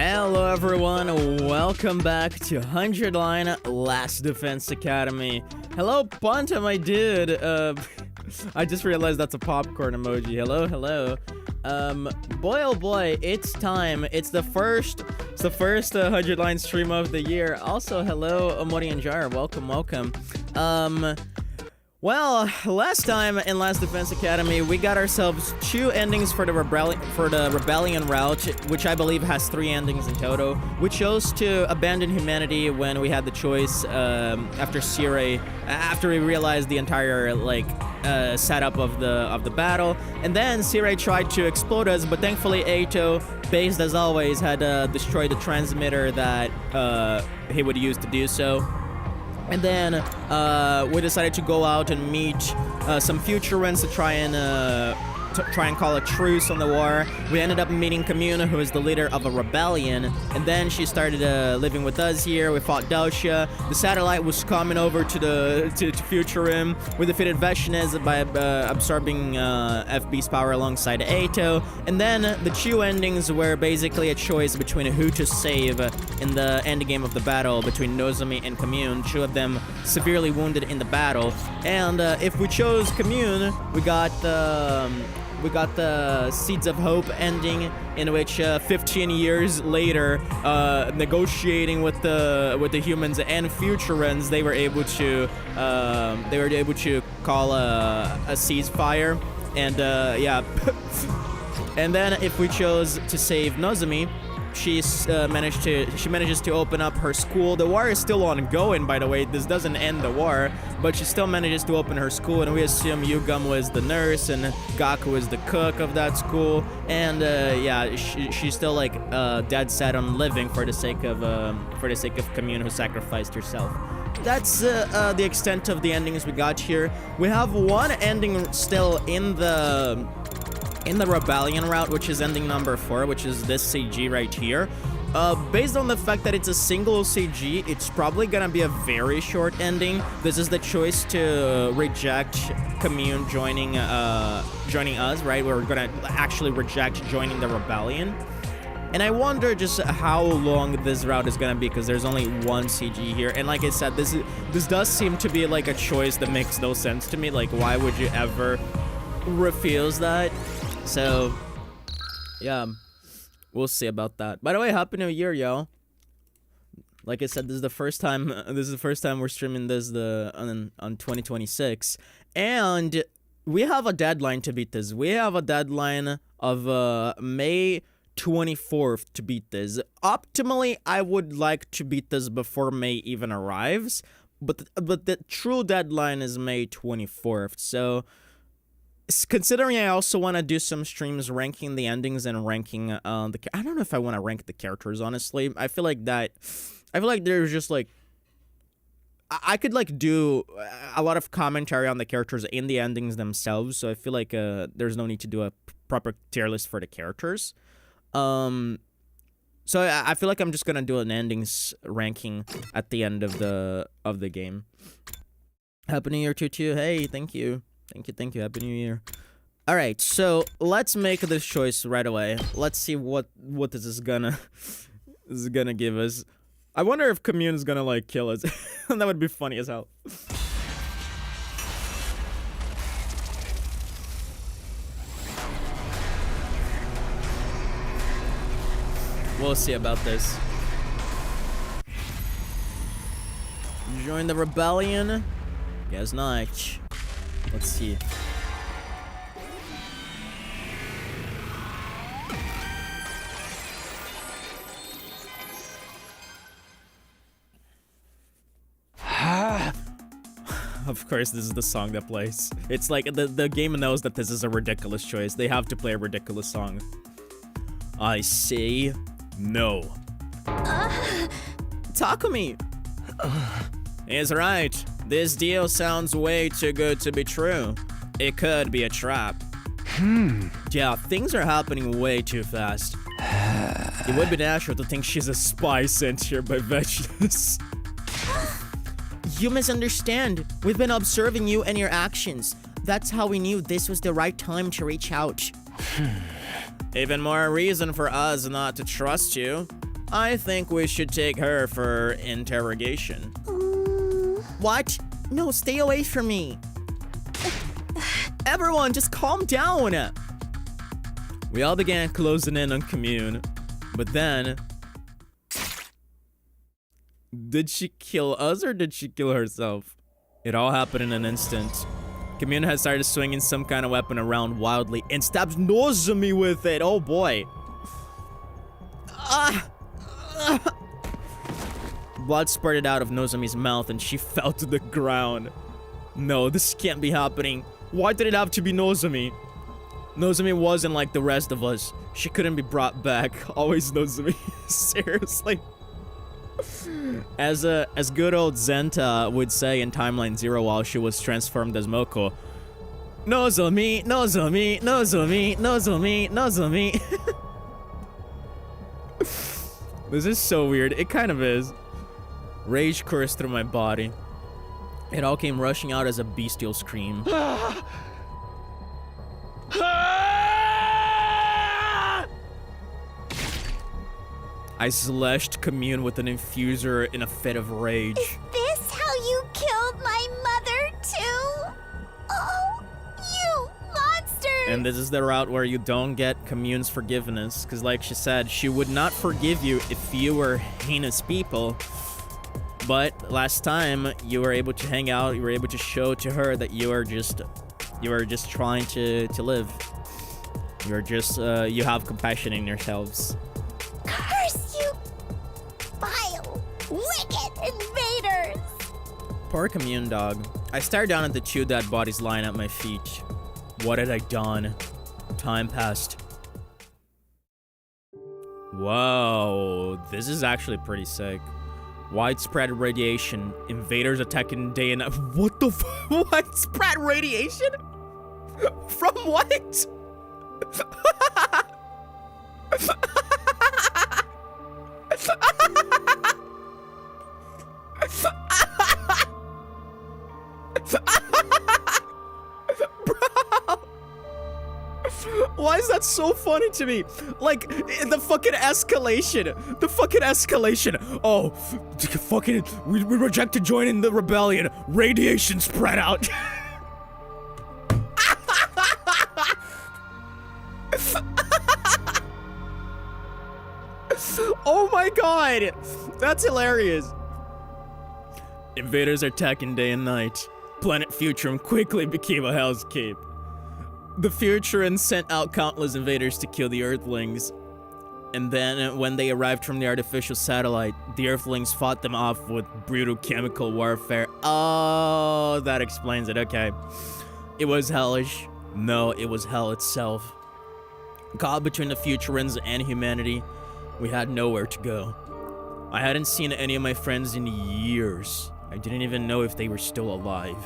Hello everyone, welcome back to 100 Line Last Defense Academy. Hello Ponta, my dude. I just realized that's a popcorn emoji. Hello. Boy oh boy, it's time. It's the first 100 Line stream of the year. Also, hello Omori and Jar, welcome. Well, last time in Last Defense Academy, we got ourselves 2 endings for the rebellion route, which I believe has 3 endings in total. We chose to abandon humanity when we had the choice after we realized the entire setup of the battle, and then Sirai tried to explode us, but thankfully Aito, based as always, had destroyed the transmitter that he would use to do so. And then we decided to go out and meet some future ones to try and call a truce on the war. We ended up meeting Commune, who is the leader of a rebellion, and then she started living with us here. We fought Daosha. The satellite was coming over to Future Rim. We defeated Veshnez by absorbing FB's power alongside Aito. And then the 2 endings were basically a choice between who to save in the end game of the battle between Nozomi and Commune. 2 of them severely wounded in the battle. And if we chose Commune, we got the Seeds of Hope ending, in which 15 years later, negotiating with the humans and future runs, they were able to call a ceasefire, and yeah. And then if we chose to save Nozomi, she manages to open up her school. The war is still ongoing, by the way. This doesn't end the war, but she still manages to open her school, and we assume Yugam was the nurse and Gaku was the cook of that school. And yeah, she's still dead set on living for the sake of Commune, who sacrificed herself. That's the extent of the endings we got here. We have 1 ending still in the rebellion route, which is ending number 4, which is this CG right here. Based on the fact that it's a single CG, it's probably gonna be a very short ending. This is the choice to reject Commune joining us, right? We're gonna actually reject joining the rebellion. And I wonder just how long this route is gonna be, because there's only 1 CG here. And like I said, this does seem to be like a choice that makes no sense to me. Like, why would you ever refuse that? So, yeah, we'll see about that. By the way, Happy New Year, yo. Like I said, this is the first time we're streaming this on 2026, and we have a deadline to beat this. We have a deadline of May 24th to beat this. Optimally, I would like to beat this before May even arrives, but the true deadline is May 24th. So, considering I also want to do some streams ranking the endings and ranking I don't know if I want to rank the characters, honestly. I feel like there's just I could do a lot of commentary on the characters in the endings themselves, so I feel like there's no need to do a proper tier list for the characters. So I feel like I'm just gonna do an endings ranking at the end of the game. Happy New Year to you. Hey, thank you. Thank you. Happy New Year. Alright, so let's make this choice right away. Let's see what this is gonna give us. I wonder if Commune is gonna kill us. That would be funny as hell. We'll see about this. Join the rebellion? Guess not. Let's see. Of course, this is the song that plays. It's like the game knows that this is a ridiculous choice. They have to play a ridiculous song. I say no. Takumi! He's right. This deal sounds way too good to be true. It could be a trap. Yeah, things are happening way too fast. It would be natural to think she's a spy sent here by Veshness. You misunderstand. We've been observing you and your actions. That's how we knew this was the right time to reach out. Even more reason for us not to trust you. I think we should take her for interrogation. What? No, stay away from me. Everyone, just calm down. We all began closing in on Commune, but then... Did she kill us or did she kill herself? It all happened in an instant. Commune had started swinging some kind of weapon around wildly and stabs Nozomi with it. Oh boy. Blood spurted out of Nozomi's mouth and she fell to the ground. No, this can't be happening. Why did it have to be Nozomi? Nozomi wasn't like the rest of us. She couldn't be brought back. Always Nozomi. Seriously. As good old Zenta would say in Timeline 0 while she was transformed as Moko, Nozomi, Nozomi, Nozomi, Nozomi, Nozomi. This is so weird. It kind of is. Rage coursed through my body. It all came rushing out as a bestial scream. I slashed Commune with an infuser in a fit of rage. Is this how you killed my mother too? Oh, you monsters! And this is the route where you don't get Commune's forgiveness, because like she said, she would not forgive you if you were heinous people. But last time, you were able to hang out, you were able to show to her that you are just trying to live. You're just, you have compassion in yourselves. Curse you, vile, wicked invaders! Poor Commune dog. I stared down at the two dead bodies lying at my feet. What had I done? Time passed. Whoa, this is actually pretty sick. Widespread radiation. Invaders attacking day and night. What the f- Widespread radiation? From what? Why is that so funny to me? Like, the fucking escalation. The fucking escalation. Oh, fucking, we rejected joining the rebellion. Radiation spread out. Oh my god. That's hilarious. Invaders are attacking day and night. Planet Futurum quickly became a hellscape. The Futurans sent out countless invaders to kill the Earthlings. And then, when they arrived from the artificial satellite, the Earthlings fought them off with brutal chemical warfare. Oh, that explains it, okay. It was hellish. No, it was hell itself. Caught between the Futurans and humanity, we had nowhere to go. I hadn't seen any of my friends in years. I didn't even know if they were still alive.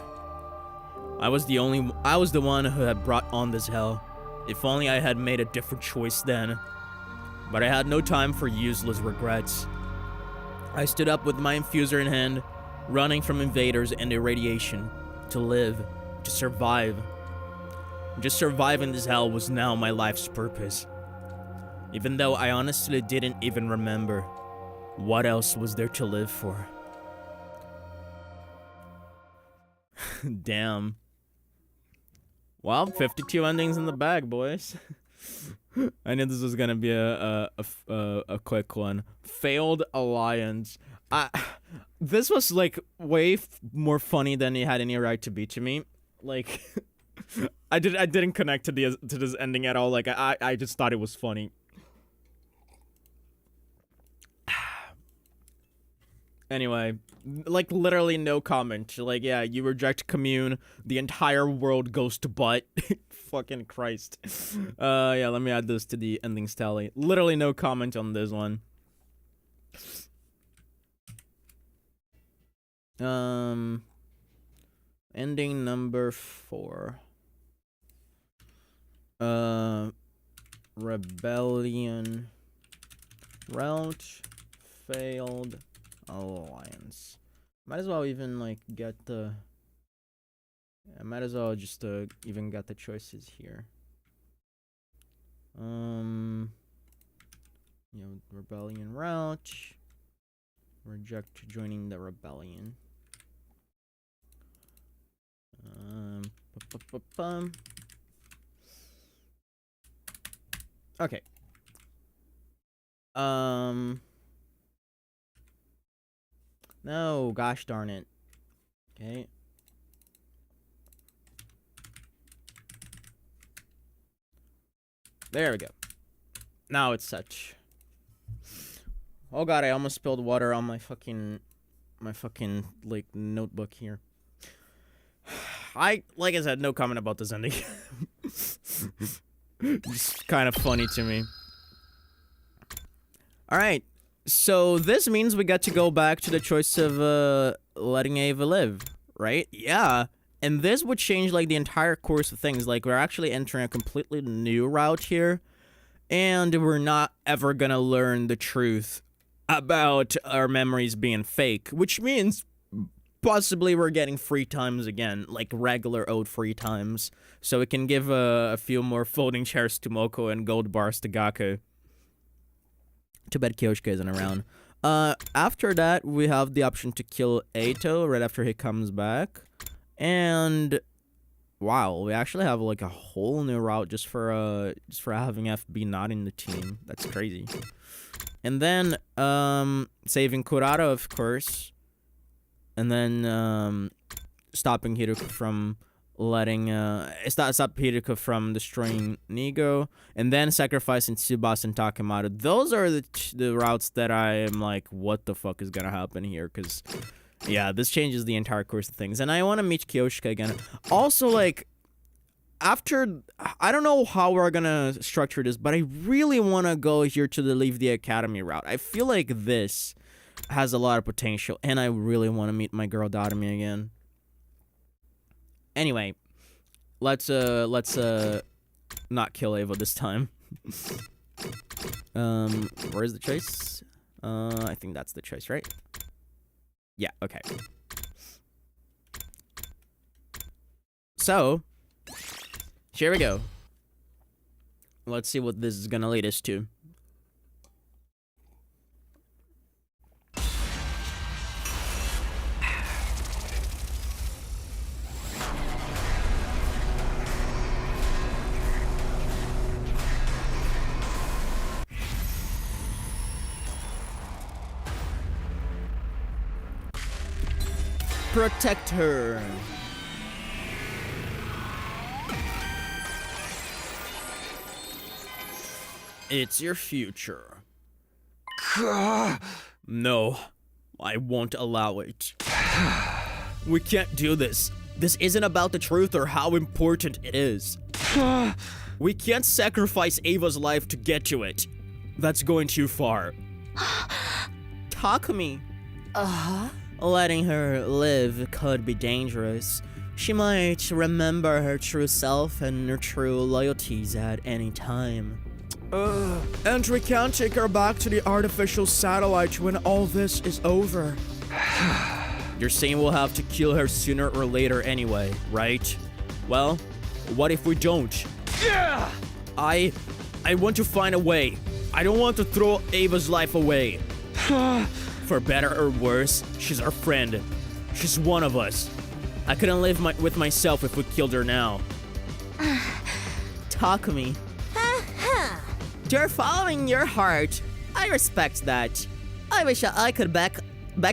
I was the one who had brought on this hell. If only I had made a different choice then. But I had no time for useless regrets. I stood up with my infuser in hand, running from invaders and irradiation. To live, to survive. Just surviving this hell was now my life's purpose. Even though I honestly didn't even remember. What else was there to live for? Damn. Well, 52 endings in the bag, boys. I knew this was gonna be a quick one. Failed alliance. This was like way more funny than it had any right to be to me. Like, I didn't connect to this ending at all. Like, I just thought it was funny. Anyway, like, literally no comment. Like, yeah, you reject Commune, the entire world goes to butt. Fucking Christ. Yeah, let me add this to the endings tally. Literally no comment on this one. Ending number 4. Rebellion. Route. Failed. Alliance. Might as well even like get the. I might as well just even get the choices here. rebellion route. Reject joining the rebellion. Okay. No, gosh darn it. Okay. There we go. Now it's such. Oh god, I almost spilled water on my fucking like notebook here. Like I said, no comment about this ending. Just kind of funny to me. Alright, so this means we got to go back to the choice of letting Ava live, right? Yeah, and this would change like the entire course of things. Like we're actually entering a completely new route here, and we're not ever gonna learn the truth about our memories being fake, which means possibly we're getting free times again, like regular old free times, so we can give a few more folding chairs to Moko and gold bars to Gaku. Too bad Kyoshika isn't around. After that, we have the option to kill Eito right after he comes back. And wow, we actually have like a whole new route just for having FB not in the team. That's crazy. And then saving Kurata, of course. And then stopping Hiruka from letting stop Hiruka from destroying Nigo, and then sacrificing Tsubasa and Takemaru. Those are the routes that I am like, what the fuck is gonna happen here? Because yeah, this changes the entire course of things, and I want to meet Kyoshika again. Also, like, after, I don't know how we're gonna structure this, but I really want to go here to the Leave the Academy route. I feel like this has a lot of potential, and I really want to meet my girl Darumi again. Anyway, let's not kill Ava this time. Where's the choice? I think that's the choice, right? Yeah, okay. So, here we go. Let's see what this is gonna lead us to. Protect her. It's your future. No, I won't allow it. We can't do this. This isn't about the truth or how important it is. We can't sacrifice Ava's life to get to it. That's going too far. Takumi. Letting her live could be dangerous. She might remember her true self and her true loyalties at any time. And we can't take her back to the artificial satellite when all this is over. You're saying we'll have to kill her sooner or later anyway, right? Well, what if we don't? Yeah! I want to find a way. I don't want to throw Ava's life away. For better or worse, she's our friend. She's one of us. I couldn't live with myself if we killed her now. Takumi. You're following your heart. I respect that. I wish I could back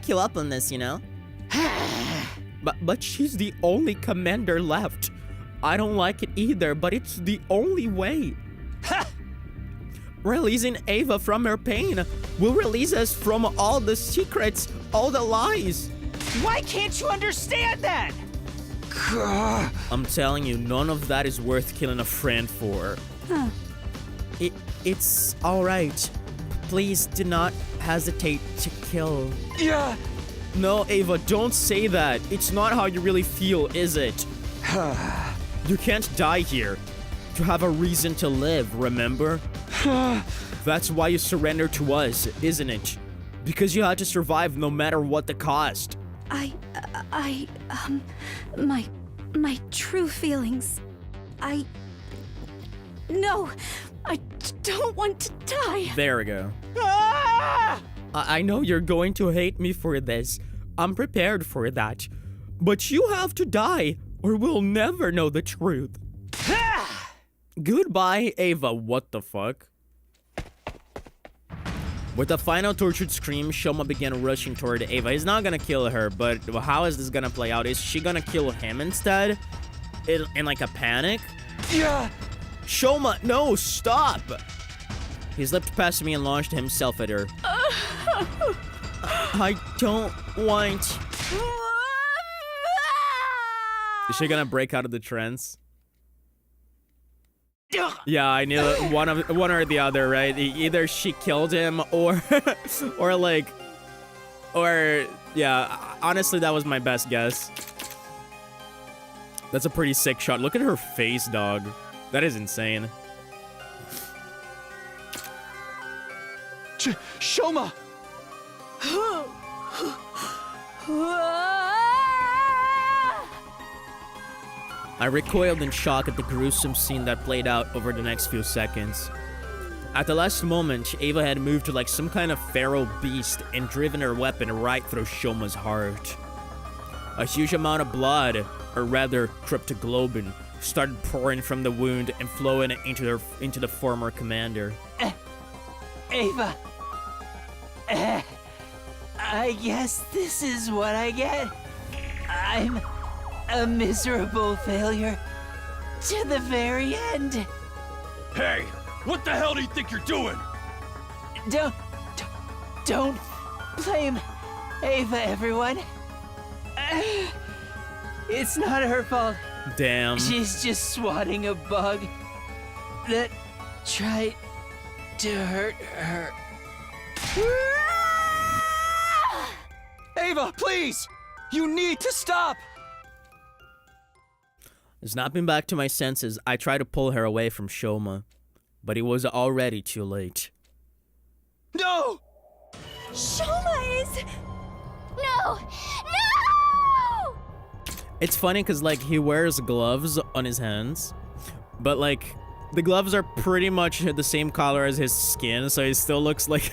you up on this, you know? But she's the only commander left. I don't like it either, but it's the only way. Releasing Ava from her pain will release us from all the secrets, all the lies. Why can't you understand that? I'm telling you, none of that is worth killing a friend for. It's all right. Please do not hesitate to kill. Yeah. No, Ava, don't say that. It's not how you really feel, is it? You can't die here. You have a reason to live, remember? That's why you surrendered to us, isn't it? Because you had to survive no matter what the cost. My true feelings. No, I don't want to die. There we go. I know you're going to hate me for this. I'm prepared for that. But you have to die, or we'll never know the truth. Goodbye, Ava. What the fuck? With a final tortured scream, Shoma began rushing toward Ava. He's not gonna kill her, but how is this gonna play out? Is she gonna kill him instead? In like a panic? Yeah. Shoma, no, stop! He slipped past me and launched himself at her. I don't want... Is she gonna break out of the trance? Yeah, I knew it. One or the other, right? Either she killed him or yeah, honestly that was my best guess. That's a pretty sick shot. Look at her face, dog. That is insane. Shoma! I recoiled in shock at the gruesome scene that played out over the next few seconds. At the last moment, Ava had moved to like some kind of feral beast and driven her weapon right through Shoma's heart. A huge amount of blood, or rather cryptoglobin, started pouring from the wound and flowing into the former commander. Ava. I guess this is what I get. I'm a miserable failure to the very end. Hey, what the hell do you think you're doing? Don't blame Ava, everyone. It's not her fault. Damn. She's just swatting a bug that tried to hurt her. Ava, please! You need to stop! Snapping back to my senses, I tried to pull her away from Shoma, but it was already too late. No! Shoma is... No! No! It's funny because, like, he wears gloves on his hands, but, like, the gloves are pretty much the same color as his skin, so he still looks like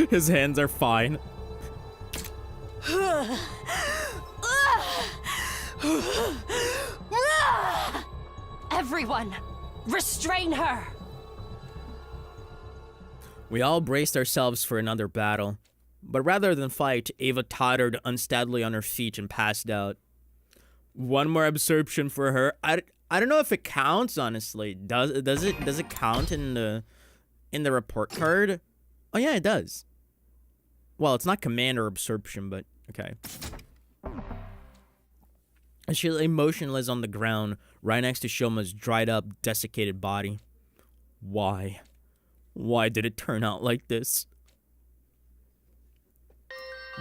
his hands are fine. Everyone, restrain her! We all braced ourselves for another battle, but rather than fight, Ava tottered unsteadily on her feet and passed out. One more absorption for her. I don't know if it counts, honestly. Does it count in the report card? Oh yeah, it does. Well, it's not command or absorption, but okay. She lay motionless on the ground, right next to Shoma's dried up, desiccated body. Why? Why did it turn out like this?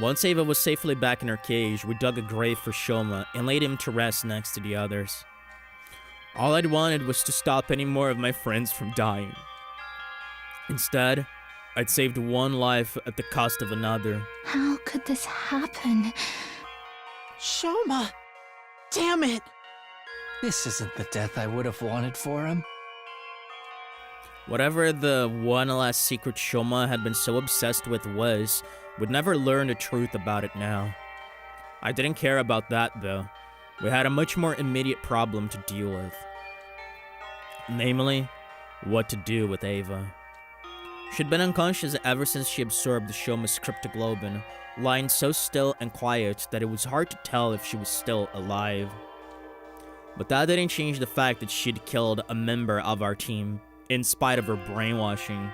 Once Ava was safely back in her cage, we dug a grave for Shoma and laid him to rest next to the others. All I'd wanted was to stop any more of my friends from dying. Instead, I'd saved one life at the cost of another. How could this happen? Shoma! Damn it! This isn't the death I would have wanted for him. Whatever the one last secret Shoma had been so obsessed with was, would never learn the truth about it now. I didn't care about that, though. We had a much more immediate problem to deal with. Namely, what to do with Ava. She'd been unconscious ever since she absorbed the Shoma's cryptoglobin, lying so still and quiet that it was hard to tell if she was still alive. But that didn't change the fact that she'd killed a member of our team, in spite of her brainwashing.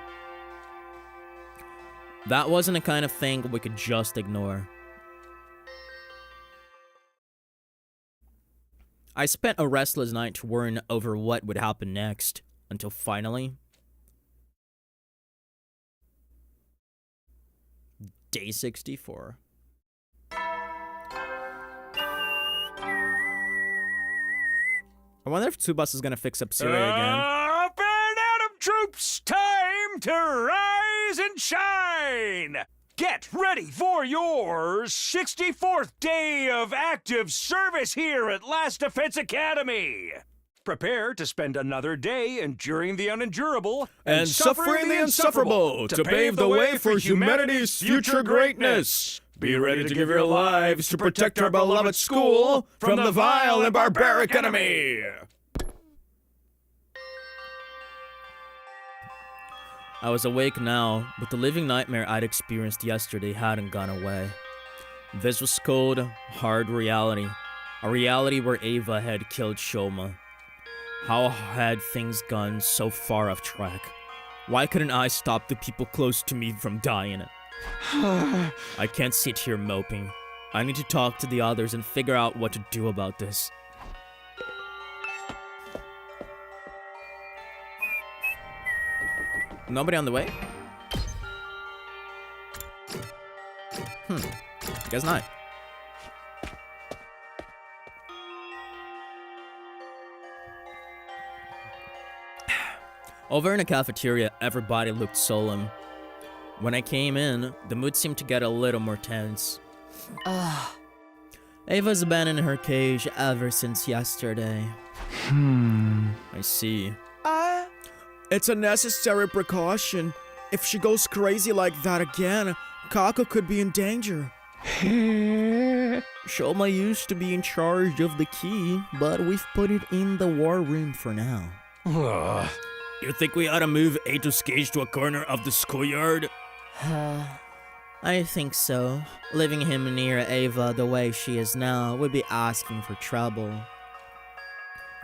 That wasn't the kind of thing we could just ignore. I spent a restless night worrying over what would happen next, until finally... Day 64. I wonder if Tsubasa is gonna fix up Siri again. Up and Atom Troops, time to rise and shine! Get ready for your 64th day of active service here at Last Defense Academy! Prepare to spend another day enduring the unendurable And suffering the insufferable to pave the way for humanity's future greatness. Be ready to give your lives to protect our beloved school from the vile and barbaric enemy. I was awake now, but the living nightmare I'd experienced yesterday hadn't gone away. This was cold, hard reality. A reality where Ava had killed Shoma. How had things gone so far off track? Why couldn't I stop the people close to me from dying? I can't sit here moping. I need to talk to the others and figure out what to do about this. Nobody on the way? Guess not. Over in the cafeteria, everybody looked solemn. When I came in, the mood seemed to get a little more tense. Ava's been in her cage ever since yesterday. I see. It's a necessary precaution. If she goes crazy like that again, Kako could be in danger. Shoma used to be in charge of the key, but we've put it in the war room for now. You think we ought to move Ato's cage to a corner of the schoolyard? I think so. Leaving him near Ava the way she is now would be asking for trouble.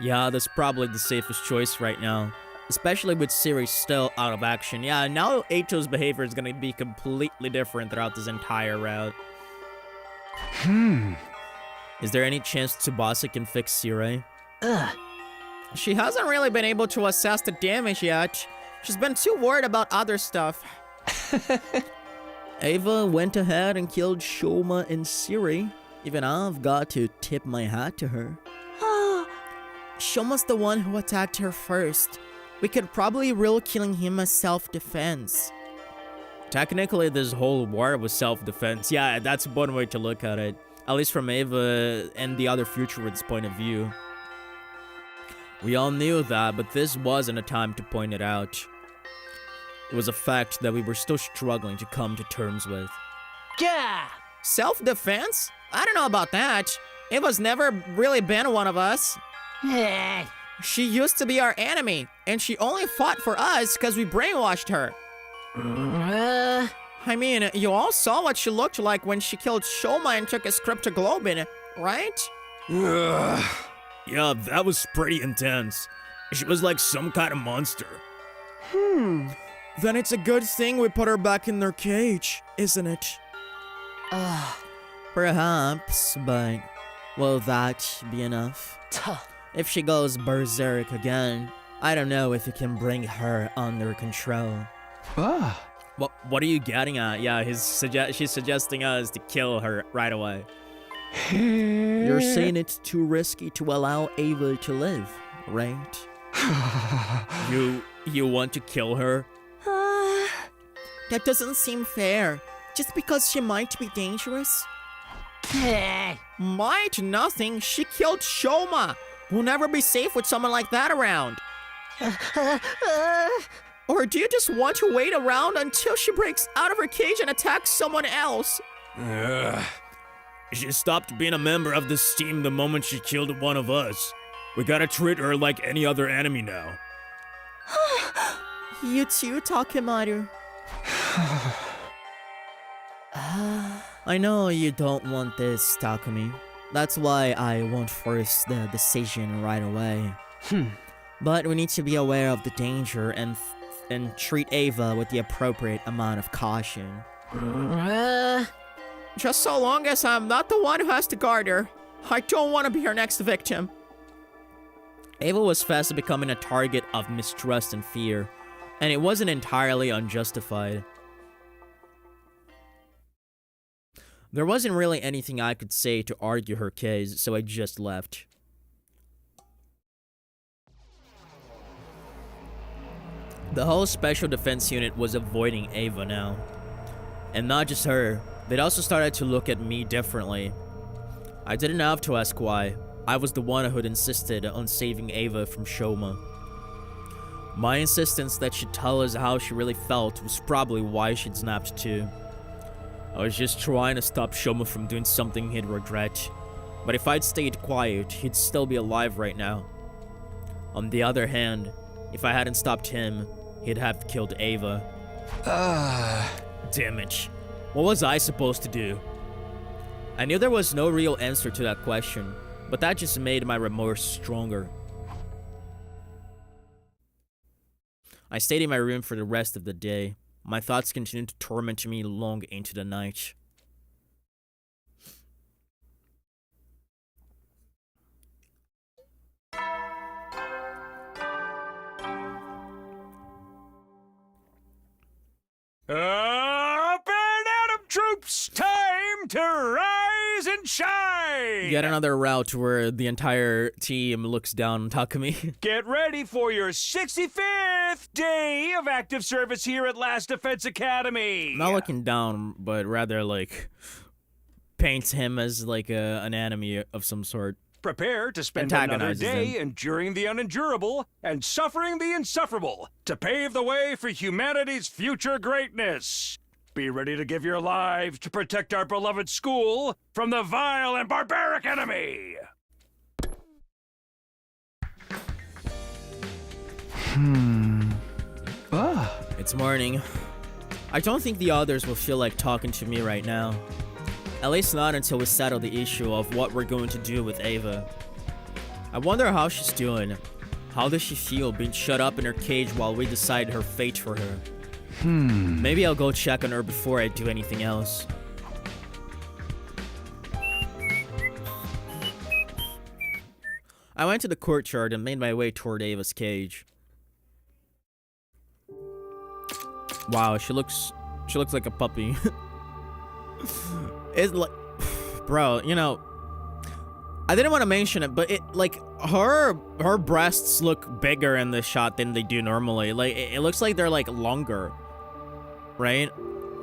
Yeah, that's probably the safest choice right now. Especially with Siri still out of action. Yeah, now Ato's behavior is gonna be completely different throughout this entire route. Is there any chance Tsubasa can fix Siri? She hasn't really been able to assess the damage yet. She's been too worried about other stuff. Ava went ahead and killed Shoma and Siri. Even I've got to tip my hat to her. Shoma's the one who attacked her first. We could probably rule killing him as self-defense. Technically, this whole war was self-defense. Yeah, that's one way to look at it. At least from Ava and the other Futurids' point of view. We all knew that, but this wasn't a time to point it out. It was a fact that we were still struggling to come to terms with. Yeah! Self-defense? I don't know about that. Ava's never really been one of us. She used to be our enemy, and she only fought for us because we brainwashed her. I mean, you all saw what she looked like when she killed Shoma and took his cryptoglobin, right? Yeah, that was pretty intense. She was like some kind of monster. Then it's a good thing we put her back in their cage, isn't it? Perhaps, but will that be enough? If she goes berserk again, I don't know if you can bring her under control. What are you getting at? Yeah, she's suggesting us to kill her right away. You're saying it's too risky to allow Ava to live, right? You want to kill her? That doesn't seem fair. Just because she might be dangerous? Might nothing. She killed Shoma. We'll never be safe with someone like that around. Or do you just want to wait around until she breaks out of her cage and attacks someone else? She stopped being a member of this team the moment she killed one of us. We gotta treat her like any other enemy now. You too, Takemaru. I know you don't want this, Takumi. That's why I won't force the decision right away. But we need to be aware of the danger and treat Ava with the appropriate amount of caution. Just so long as I'm not the one who has to guard her. I don't want to be her next victim. Ava was fast becoming a target of mistrust and fear, and it wasn't entirely unjustified. There wasn't really anything I could say to argue her case, so I just left. The whole Special Defense Unit was avoiding Ava now. And not just her, they'd also started to look at me differently. I didn't have to ask why. I was the one who'd insisted on saving Ava from Shoma. My insistence that she'd tell us how she really felt was probably why she'd snapped too. I was just trying to stop Shoma from doing something he'd regret. But if I'd stayed quiet, he'd still be alive right now. On the other hand, if I hadn't stopped him, he'd have killed Ava. Damn it. What was I supposed to do? I knew there was no real answer to that question, but that just made my remorse stronger. I stayed in my room for the rest of the day. My thoughts continued to torment me long into the night. Up and Adam troops, time to rise and shine! Yet another route where the entire team looks down on Takumi. Get ready for your 65th day of active service here at Last Defense Academy! Not looking down, but rather like paints him as like an enemy of some sort. Prepare to spend another Antagonizes day him. enduring the unendurable and suffering the insufferable to pave the way for humanity's future greatness. Be ready to give your lives to protect our beloved school from the vile and barbaric enemy. It's morning. I don't think the others will feel like talking to me right now. At least not until we settle the issue of what we're going to do with Ava. I wonder how she's doing. How does she feel being shut up in her cage while we decide her fate for her? Maybe I'll go check on her before I do anything else. I went to the courtyard and made my way toward Ava's cage. Wow, she looks like a puppy. It's like, bro, you know, I didn't want to mention it, but it like her breasts look bigger in this shot than they do normally. Like it looks like they're like longer, right?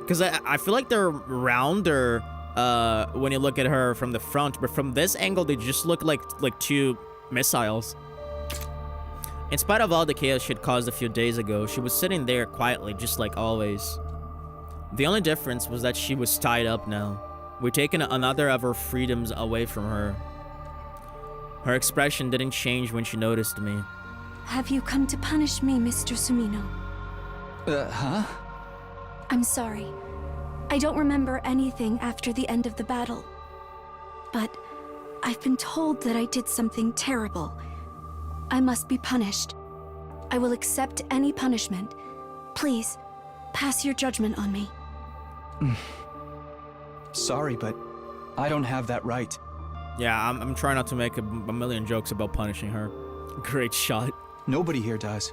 Because I feel like they're rounder when you look at her from the front, but from this angle they just look like two missiles. In spite of all the chaos she'd caused a few days ago, she was sitting there quietly, just like always. The only difference was that she was tied up now. We'd taken another of her freedoms away from her. Her expression didn't change when she noticed me. Have you come to punish me, Mr. Sumino? Huh? I'm sorry. I don't remember anything after the end of the battle. But I've been told that I did something terrible. I must be punished. I will accept any punishment. Please, pass your judgment on me. Sorry, but I don't have that right. Yeah, I'm trying not to make a million jokes about punishing her. Great shot. Nobody here does.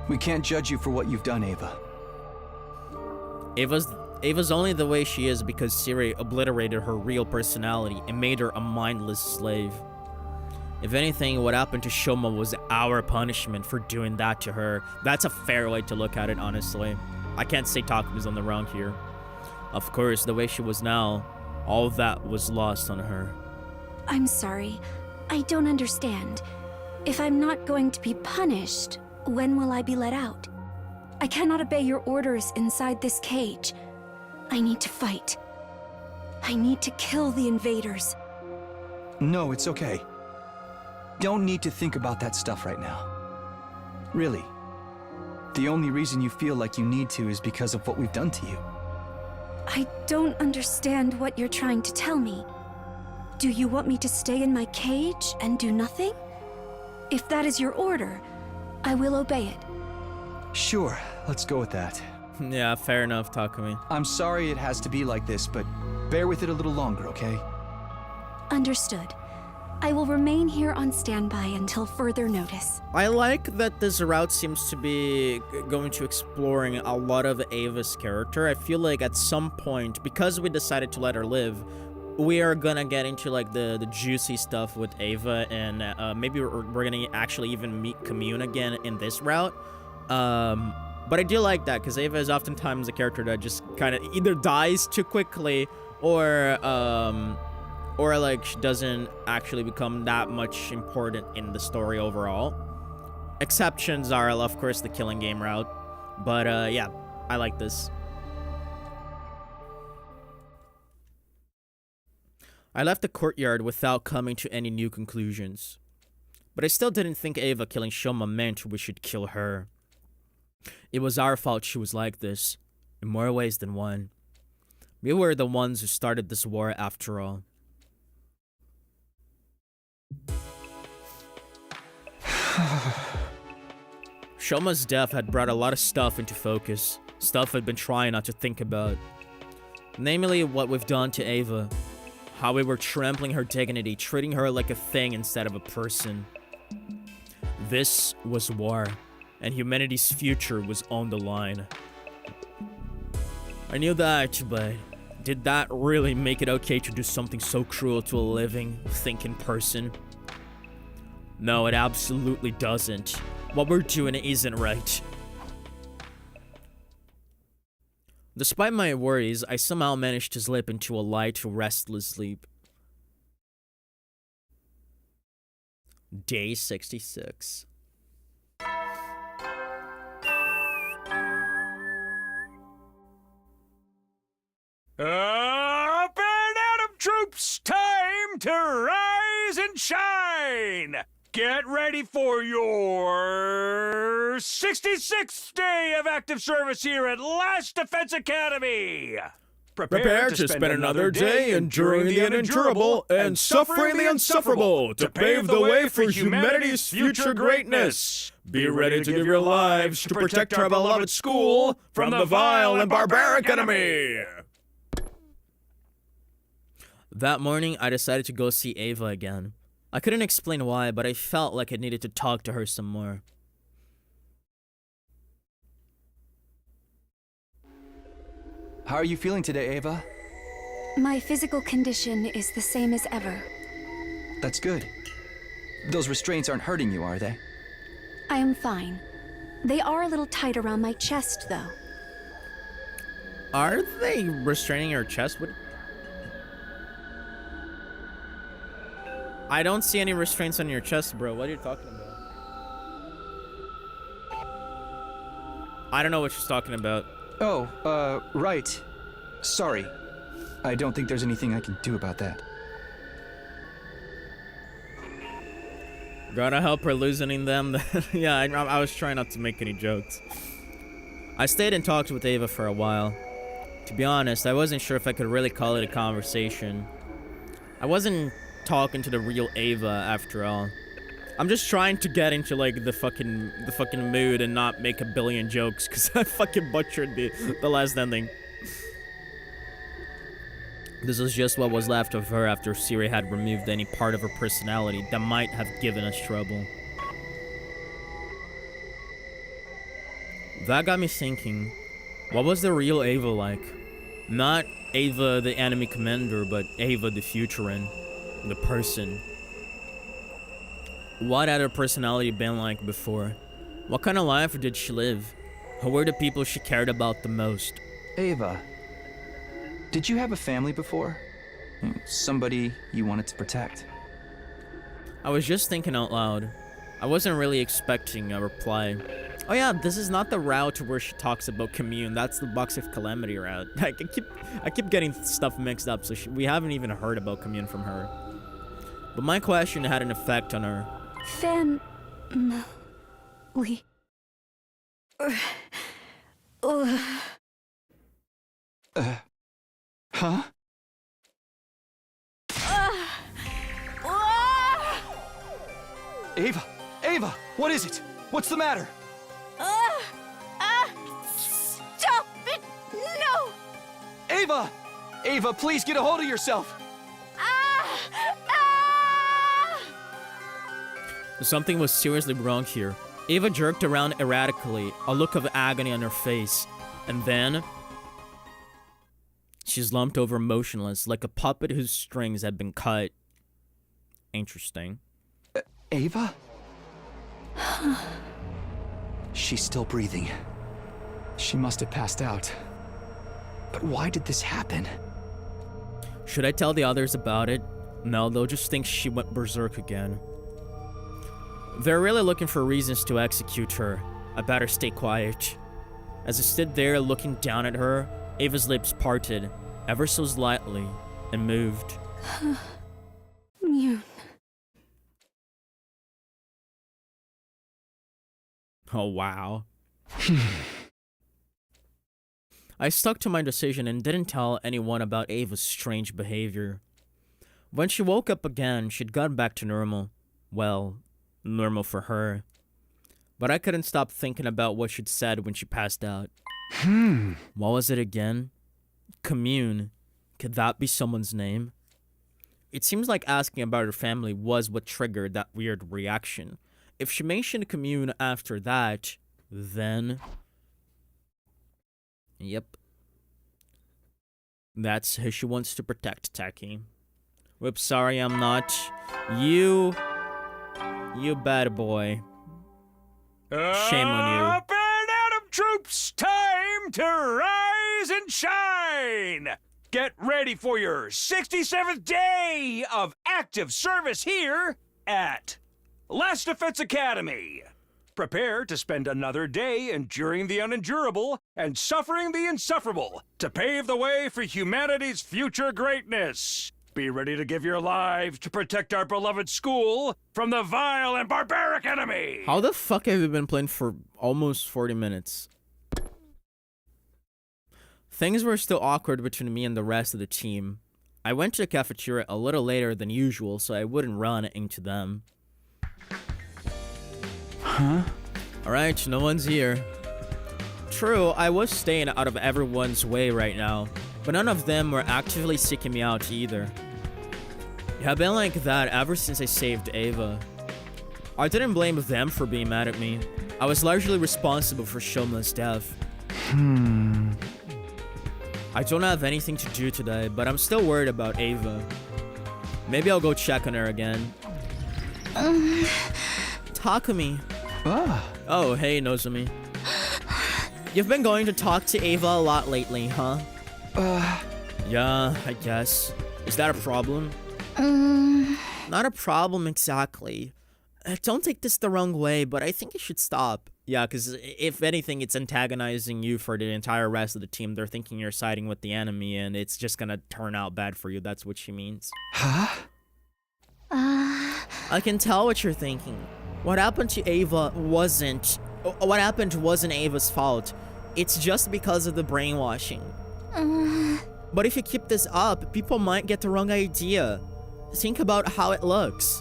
We can't judge you for what you've done, Ava. Ava's only the way she is because Siri obliterated her real personality and made her a mindless slave. If anything, what happened to Shoma was our punishment for doing that to her. That's a fair way to look at it, honestly. I can't say Takumi's on the wrong here. Of course, the way she was now, all that was lost on her. I'm sorry. I don't understand. If I'm not going to be punished, when will I be let out? I cannot obey your orders inside this cage. I need to fight. I need to kill the invaders. No, it's okay. Don't need to think about that stuff right now. Really. The only reason you feel like you need to is because of what we've done to you. I don't understand what you're trying to tell me. Do you want me to stay in my cage and do nothing? If that is your order, I will obey it. Sure, let's go with that. Yeah, fair enough, Takumi. I'm sorry it has to be like this, but bear with it a little longer, okay? Understood. I will remain here on standby until further notice. I like that this route seems to be going to exploring a lot of Ava's character. I feel like at some point, because we decided to let her live, we are gonna get into like the juicy stuff with Ava, and maybe we're gonna actually even meet Commune again in this route. But I do like that because Ava is oftentimes a character that just kind of either dies too quickly or or like she doesn't actually become that much important in the story overall. Exceptions are, of course, the killing game route, but yeah, I like this. I left the courtyard without coming to any new conclusions, but I still didn't think Ava killing Shoma meant we should kill her. It was our fault she was like this, in more ways than one. We were the ones who started this war after all. Shoma's death had brought a lot of stuff into focus, stuff I'd been trying not to think about. Namely, what we've done to Ava. How we were trampling her dignity, treating her like a thing instead of a person. This was war, and humanity's future was on the line. I knew that, but did that really make it okay to do something so cruel to a living, thinking person? No, it absolutely doesn't. What we're doing isn't right. Despite my worries, I somehow managed to slip into a light, restless sleep. Day 66. Up and Atom troops, time to rise and shine! Get ready for your 66th day of active service here at Last Defense Academy! Prepare to spend another day enduring the unendurable and suffering the insufferable to pave the way for humanity's future greatness. Be ready to give your lives to protect our beloved school from the vile and barbaric enemy. That morning, I decided to go see Ava again. I couldn't explain why, but I felt like I needed to talk to her some more. How are you feeling today, Ava? My physical condition is the same as ever. That's good. Those restraints aren't hurting you, are they? I am fine. They are a little tight around my chest, though. Are they restraining your chest? I don't see any restraints on your chest, bro. What are you talking about? I don't know what she's talking about. Oh, right. Sorry. I don't think there's anything I can do about that. Gotta help her loosening them. Yeah, I was trying not to make any jokes. I stayed and talked with Ava for a while. To be honest, I wasn't sure if I could really call it a conversation. I wasn't talking to the real Ava after all. I'm just trying to get into like the fucking mood and not make a billion jokes because I fucking butchered the last ending. This was just what was left of her after Siri had removed any part of her personality that might have given us trouble. That got me thinking, what was the real Ava like? Not Ava the enemy commander, but Ava the Futurin, the person. What had her personality been like before? What kind of life did she live? Who were the people she cared about the most? Ava, did you have a family before? Somebody you wanted to protect? I was just thinking out loud. I wasn't really expecting a reply. Oh yeah, this is not the route where she talks about commune. That's the Box of Calamity route. I keep getting stuff mixed up, so we haven't even heard about commune from her. But my question had an effect on her. Family. Huh? Ava! Ava! What is it? What's the matter? Stop it! No! Ava! Ava, please get a hold of yourself! Something was seriously wrong here. Ava jerked around erratically, a look of agony on her face, and then she slumped over motionless, like a puppet whose strings had been cut. Interesting. Ava? She's still breathing. She must have passed out. But why did this happen? Should I tell the others about it? No, they'll just think she went berserk again. They're really looking for reasons to execute her. I better stay quiet. As I stood there looking down at her, Ava's lips parted, ever so slightly, and moved. Mune. Oh, wow. I stuck to my decision and didn't tell anyone about Ava's strange behavior. When she woke up again, she'd gotten back to normal. Well, normal for her. But I couldn't stop thinking about what she'd said when she passed out. What was it again? Commune. Could that be someone's name? It seems like asking about her family was what triggered that weird reaction. If she mentioned Commune after that, then... Yep. That's who she wants to protect, Taki. Whoops, sorry, I'm not. You bad boy. Shame on you. Up and Adam troops, time to rise and shine! Get ready for your 67th day of active service here at Last Defense Academy. Prepare to spend another day enduring the unendurable and suffering the insufferable to pave the way for humanity's future greatness. Be ready to give your lives to protect our beloved school from the vile and barbaric enemy. How the fuck have you been playing for almost 40 minutes? Things were still awkward between me and the rest of the team. I went to the cafeteria a little later than usual so I wouldn't run into them. Huh? Alright, no one's here. True, I was staying out of everyone's way right now, but none of them were actively seeking me out either. It had been like that ever since I saved Ava. I didn't blame them for being mad at me. I was largely responsible for Shoma's death. I don't have anything to do today, but I'm still worried about Ava. Maybe I'll go check on her again. Takumi. Oh, hey, Nozomi. You've been going to talk to Ava a lot lately, huh? Yeah, I guess. Is that a problem? Not a problem exactly. Don't take this the wrong way, but I think you should stop. Yeah, because if anything, it's antagonizing you for the entire rest of the team. They're thinking you're siding with the enemy, and it's just gonna turn out bad for you. That's what she means. Huh? I can tell what you're thinking. What happened to Ava wasn't... What happened wasn't Ava's fault. It's just because of the brainwashing. But if you keep this up, people might get the wrong idea. Think about how it looks.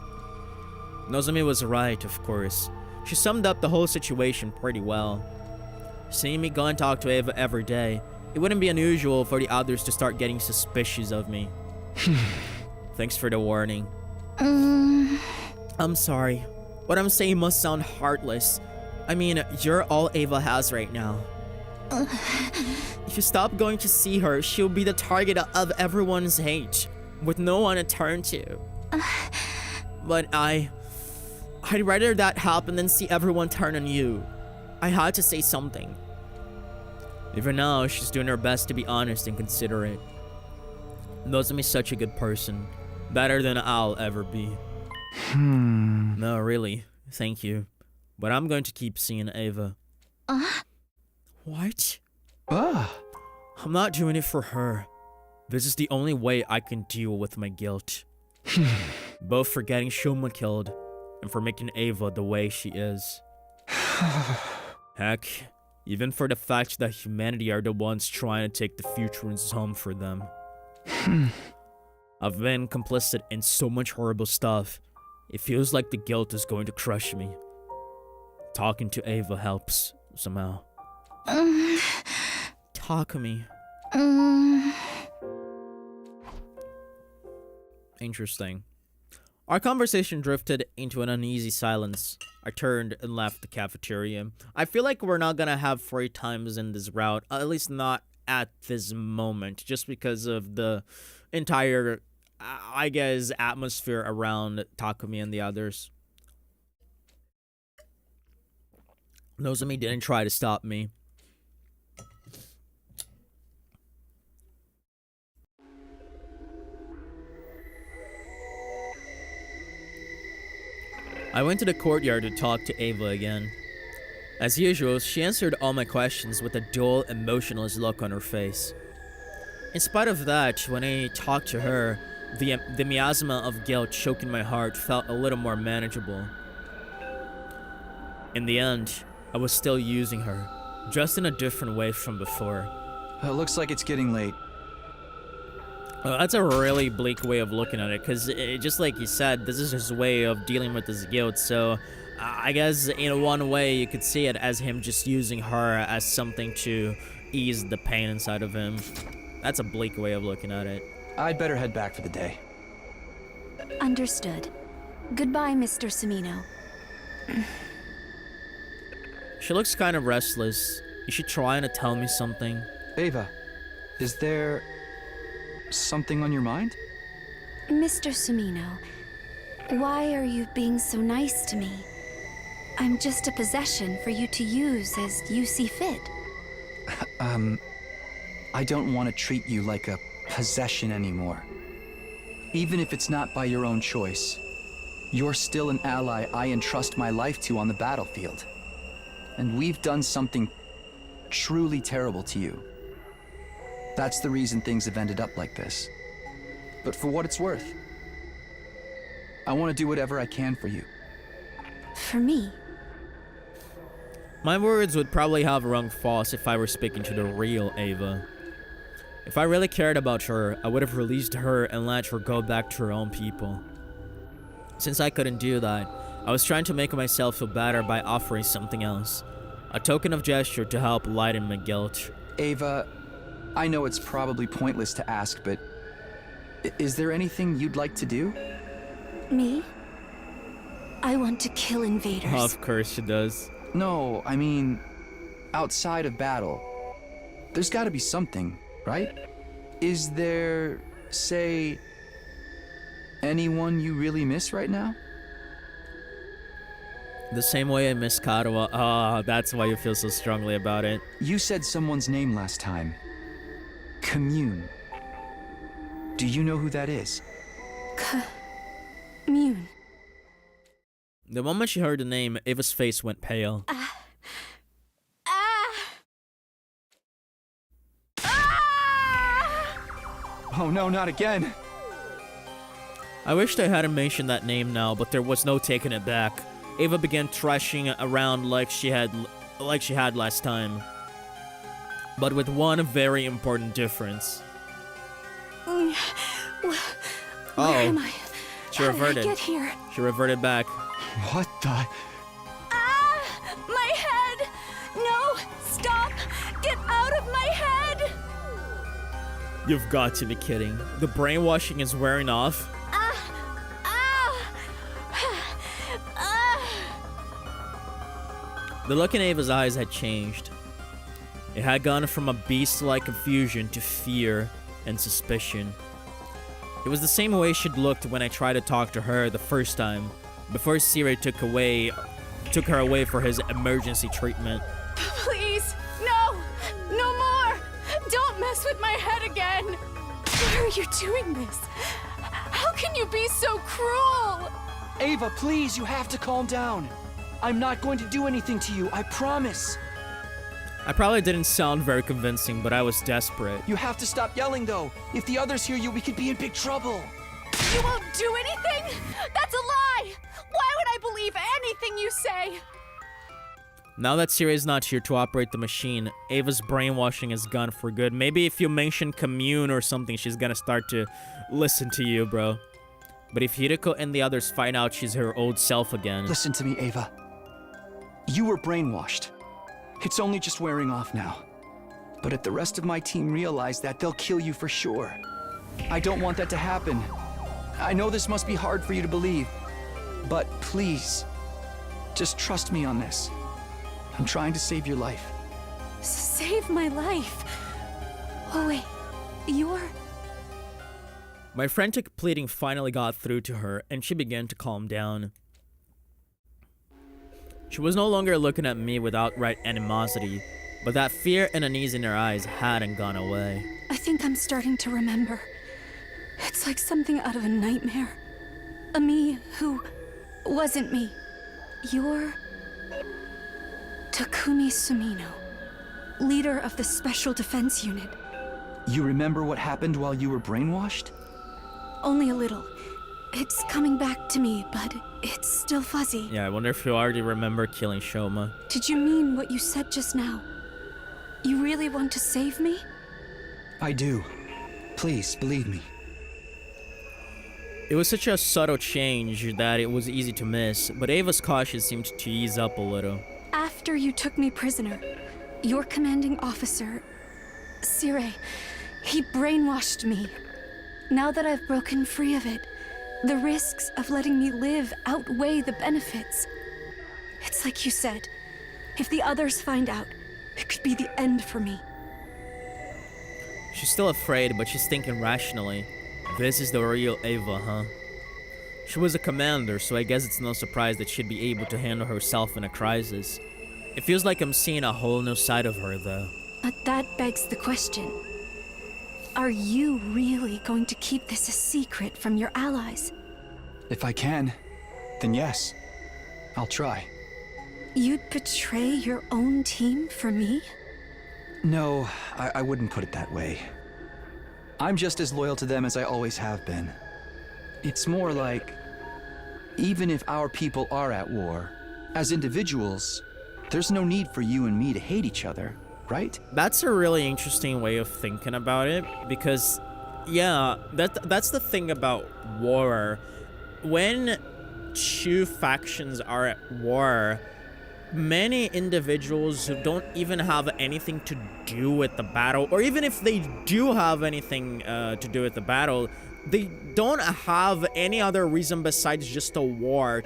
Nozomi was right, of course. She summed up the whole situation pretty well. Seeing me go and talk to Ava every day, it wouldn't be unusual for the others to start getting suspicious of me. Thanks for the warning. I'm sorry. What I'm saying must sound heartless. I mean, you're all Ava has right now. If you stop going to see her, she'll be the target of everyone's hate, with no one to turn to. But I'd rather that happen than see everyone turn on you. I had to say something. Even now, she's doing her best to be honest and considerate. Nozomi's such a good person. Better than I'll ever be. No, really. Thank you. But I'm going to keep seeing Ava. What? I'm not doing it for her. This is the only way I can deal with my guilt. Both for getting Shoma killed and for making Ava the way she is. Heck, even for the fact that humanity are the ones trying to take the futurans home for them. I've been complicit in so much horrible stuff. It feels like the guilt is going to crush me. Talking to Ava helps, somehow. Takumi. Interesting. Our conversation drifted into an uneasy silence. I turned and left the cafeteria. I feel like we're not gonna have free times in this route, at least not at this moment, just because of the entire, I guess, atmosphere around Takumi and the others. Nozomi didn't try to stop me. I went to the courtyard to talk to Ava again. As usual, she answered all my questions with a dull, emotionless look on her face. In spite of that, when I talked to her, the miasma of guilt choking my heart felt a little more manageable. In the end, I was still using her, just in a different way from before. Looks like it's getting late. That's a really bleak way of looking at it, because just like you said, this is his way of dealing with his guilt, so I guess in one way you could see it as him just using her as something to ease the pain inside of him. That's a bleak way of looking at it. I'd better head back for the day. Understood. Goodbye, Mr. Sumino. She looks kind of restless. Is she trying to tell me something? Ava, is there something on your mind? Mr. Sumino, why are you being so nice to me? I'm just a possession for you to use as you see fit. I don't want to treat you like a possession anymore. Even if it's not by your own choice, you're still an ally I entrust my life to on the battlefield. And we've done something truly terrible to you. That's the reason things have ended up like this. But for what it's worth, I want to do whatever I can for you. For me? My words would probably have rung false if I were speaking to the real Ava. If I really cared about her, I would have released her and let her go back to her own people. Since I couldn't do that, I was trying to make myself feel better by offering something else. A token of gesture to help lighten my guilt. Ava, I know it's probably pointless to ask, but is there anything you'd like to do? Me? I want to kill invaders. Of course she does. No, I mean, outside of battle. There's gotta be something, right? Is there, say, anyone you really miss right now? The same way I miss Karawa. Ah, that's why you feel so strongly about it. You said someone's name last time. Commune. Do you know who that is? Commune. The moment she heard the name, Ava's face went pale. Oh no, not again! I wished I hadn't mentioned that name now, but there was no taking it back. Ava began thrashing around like she had last time. But with one very important difference. Where am I? She How reverted. did I get here? She reverted back. What the? My head! No! Stop! Get out of my head! You've got to be kidding. The brainwashing is wearing off. The look in Ava's eyes had changed. It had gone from a beast-like confusion to fear and suspicion. It was the same way she'd looked when I tried to talk to her the first time, before Siri took her away for his emergency treatment. Please! No! No more! Don't mess with my head again! Why are you doing this? How can you be so cruel? Ava, please, you have to calm down. I'm not going to do anything to you, I promise. I probably didn't sound very convincing, but I was desperate. You have to stop yelling, though. If the others hear you, we could be in big trouble. You won't do anything? That's a lie! Why would I believe anything you say? Now that Siri is not here to operate the machine, Ava's brainwashing is gone for good. Maybe if you mention Commune or something, she's gonna start to listen to you, bro. But if Hideko and the others find out she's her old self again... Listen to me, Ava. You were brainwashed. It's only just wearing off now. But if the rest of my team realize that, they'll kill you for sure. I don't want that to happen. I know this must be hard for you to believe, but please, just trust me on this. I'm trying to save your life. Save my life? Oh wait, you're... My frantic pleading finally got through to her, and she began to calm down. She was no longer looking at me with outright animosity, but that fear and unease in her eyes hadn't gone away. I think I'm starting to remember. It's like something out of a nightmare. A me who wasn't me. You're... Takumi Sumino, leader of the Special Defense Unit. You remember what happened while you were brainwashed? Only a little. It's coming back to me, but it's still fuzzy. Yeah, I wonder if you already remember killing Shoma. Did you mean what you said just now? You really want to save me? I do. Please, believe me. It was such a subtle change that it was easy to miss, but Ava's caution seemed to ease up a little. After you took me prisoner, your commanding officer, Sire, he brainwashed me. Now that I've broken free of it, the risks of letting me live outweigh the benefits. It's like you said, if the others find out, it could be the end for me. She's still afraid, but she's thinking rationally. This is the real Ava, huh? She was a commander, so I guess it's no surprise that she'd be able to handle herself in a crisis. It feels like I'm seeing a whole new side of her, though. But that begs the question. Are you really going to keep this a secret from your allies? If I can, then yes. I'll try. You'd betray your own team for me? No, I wouldn't put it that way. I'm just as loyal to them as I always have been. It's more like, even if our people are at war, as individuals, there's no need for you and me to hate each other, right? That's a really interesting way of thinking about it, because, yeah, that's the thing about war. When two factions are at war, many individuals who don't even have anything to do with the battle, or even if they do have anything to do with the battle, they don't have any other reason besides just a war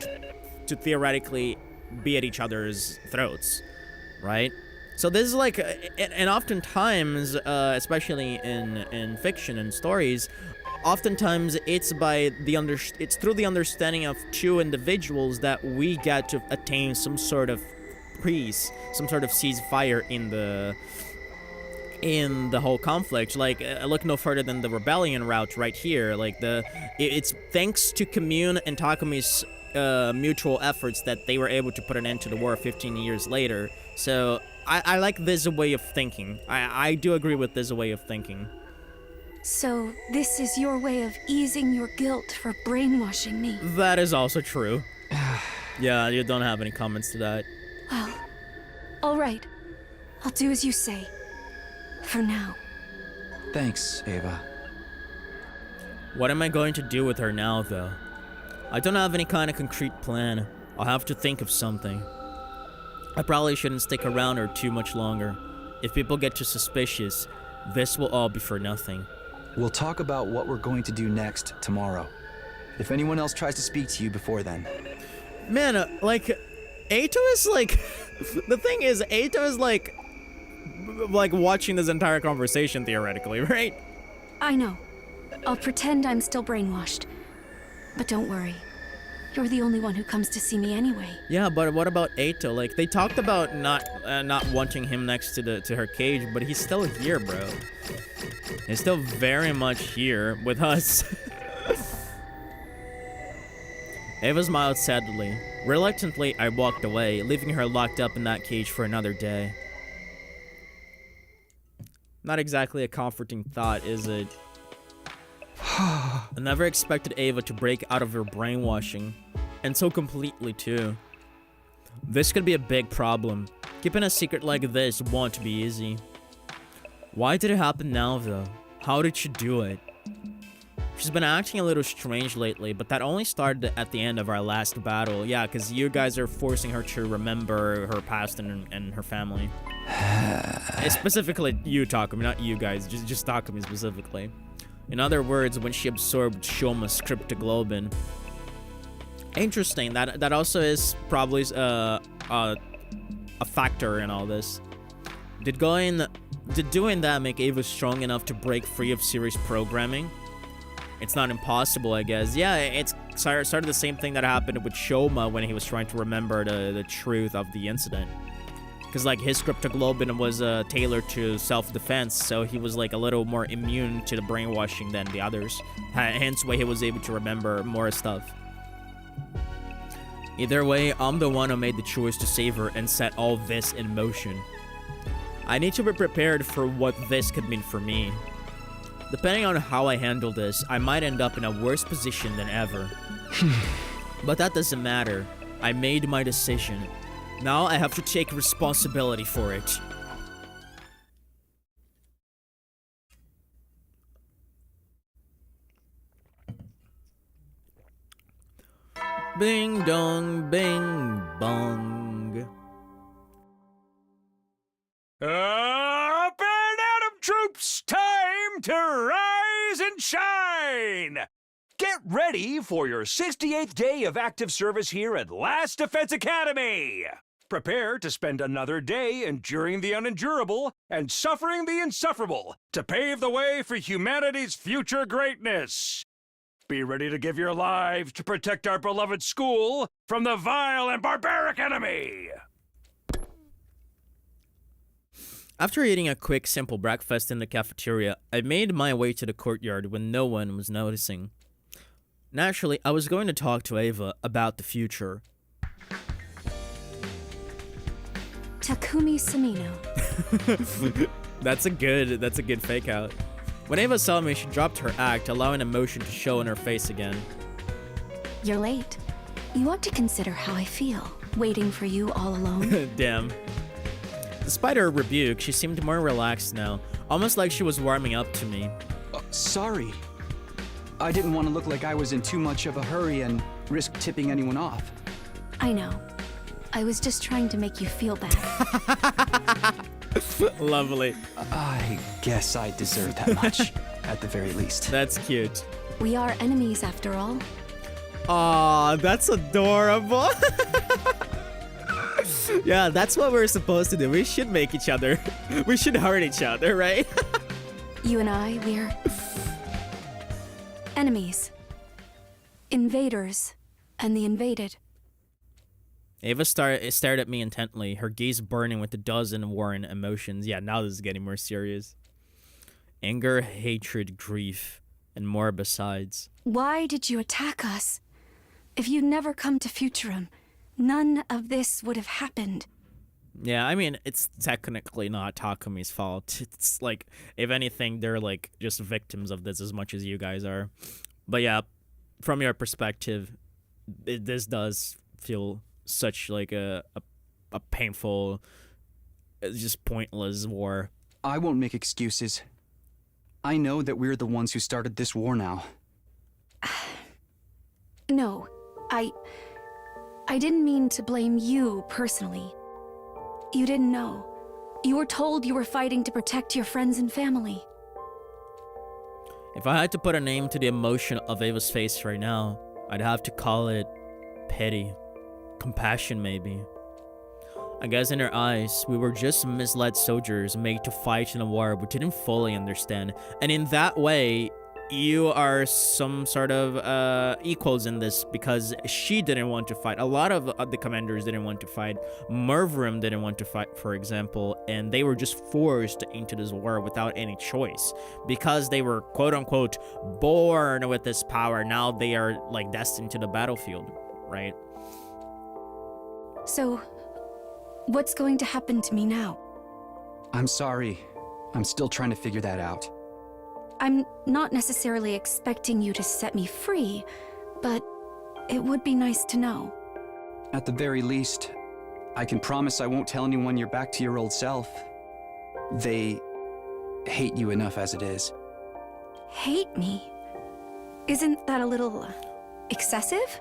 to theoretically be at each other's throats, right? So this is like, and oftentimes, especially in fiction and stories, oftentimes it's it's through the understanding of two individuals that we get to attain some sort of peace, some sort of ceasefire in the whole conflict. Like, look no further than the rebellion route right here. Like, it's thanks to Commune and Takumi's mutual efforts that they were able to put an end to the war 15 years later. So I like this way of thinking. I do agree with this way of thinking. So this is your way of easing your guilt for brainwashing me? That is also true. Yeah, you don't have any comments to that. Well, all right. I'll do as you say. For now. Thanks, Ava. What am I going to do with her now, though? I don't have any kind of concrete plan. I'll have to think of something. I probably shouldn't stick around her too much longer. If people get too suspicious, this will all be for nothing. We'll talk about what we're going to do next tomorrow. If anyone else tries to speak to you before then. Man, like, Eito is like... the thing is, Eito is like watching this entire conversation, theoretically, right? I know. I'll pretend I'm still brainwashed. But don't worry. You're the only one who comes to see me anyway. Yeah, but what about Eito? Like, they talked about not wanting him next to her cage, but he's still here, bro. He's still very much here with us. Ava smiled sadly. Reluctantly, I walked away, leaving her locked up in that cage for another day. Not exactly a comforting thought, is it? I never expected Ava to break out of her brainwashing, and so completely too. This could be a big problem. Keeping a secret like this won't be easy. Why did it happen now, though? How did she do it? She's been acting a little strange lately, but that only started at the end of our last battle. Yeah, because you guys are forcing her to remember her past and her family. Specifically you, Takumi, not you guys, just Takumi specifically. In other words, when she absorbed Shoma's cryptoglobin. Interesting, that also is probably a factor in all this. Did doing that make Ava strong enough to break free of series programming? It's not impossible, I guess. Yeah, it's started the same thing that happened with Shoma when he was trying to remember the truth of the incident. Because, like, his cryptoglobin was tailored to self-defense, so he was, like, a little more immune to the brainwashing than the others. Hence why he was able to remember more stuff. Either way, I'm the one who made the choice to save her and set all this in motion. I need to be prepared for what this could mean for me. Depending on how I handle this, I might end up in a worse position than ever. But that doesn't matter. I made my decision. Now I have to take responsibility for it. Bing dong, bing bong. Up and atom troops, time to rise and shine! Get ready for your 68th day of active service here at Last Defense Academy! Prepare to spend another day enduring the unendurable and suffering the insufferable to pave the way for humanity's future greatness. Be ready to give your lives to protect our beloved school from the vile and barbaric enemy! After eating a quick, simple breakfast in the cafeteria, I made my way to the courtyard when no one was noticing. Naturally, I was going to talk to Ava about the future. Takumi Samino. That's a good fake out. When Ava saw me, she dropped her act, allowing emotion to show in her face again. You're late. You ought to consider how I feel, waiting for you all alone. Damn. Despite her rebuke, she seemed more relaxed now, almost like she was warming up to me. Sorry. I didn't want to look like I was in too much of a hurry and risk tipping anyone off. I know. I was just trying to make you feel bad. Lovely. I guess I deserve that much, at the very least. That's cute. We are enemies after all. Aw, that's adorable. Yeah, that's what we're supposed to do. We should make each other. We should hurt each other, right? You and I, we're enemies. Invaders and the invaded. Ava stared at me intently, her gaze burning with a dozen warring emotions. Yeah, now this is getting more serious. Anger, hatred, grief, and more besides. Why did you attack us? If you'd never come to Futurum, none of this would have happened. Yeah, I mean, it's technically not Takumi's fault. It's like, if anything, they're like just victims of this as much as you guys are. But yeah, from your perspective, this does feel such like a painful, just pointless war. I won't make excuses. I know that we're the ones who started this war now. No, I didn't mean to blame you personally. You didn't know. You were told you were fighting to protect your friends and family. If I had to put a name to the emotion of Ava's face right now, I'd have to call it pity. Compassion, maybe. I guess in her eyes, we were just misled soldiers made to fight in a war we didn't fully understand. And in that way, you are some sort of equals in this, because she didn't want to fight. A lot of the commanders didn't want to fight. Mervrim didn't want to fight, for example, and they were just forced into this war without any choice because they were quote-unquote born with this power. Now they are like destined to the battlefield, right? So, what's going to happen to me now? I'm sorry. I'm still trying to figure that out. I'm not necessarily expecting you to set me free, but it would be nice to know. At the very least, I can promise I won't tell anyone you're back to your old self. They hate you enough as it is. Hate me? Isn't that a little excessive?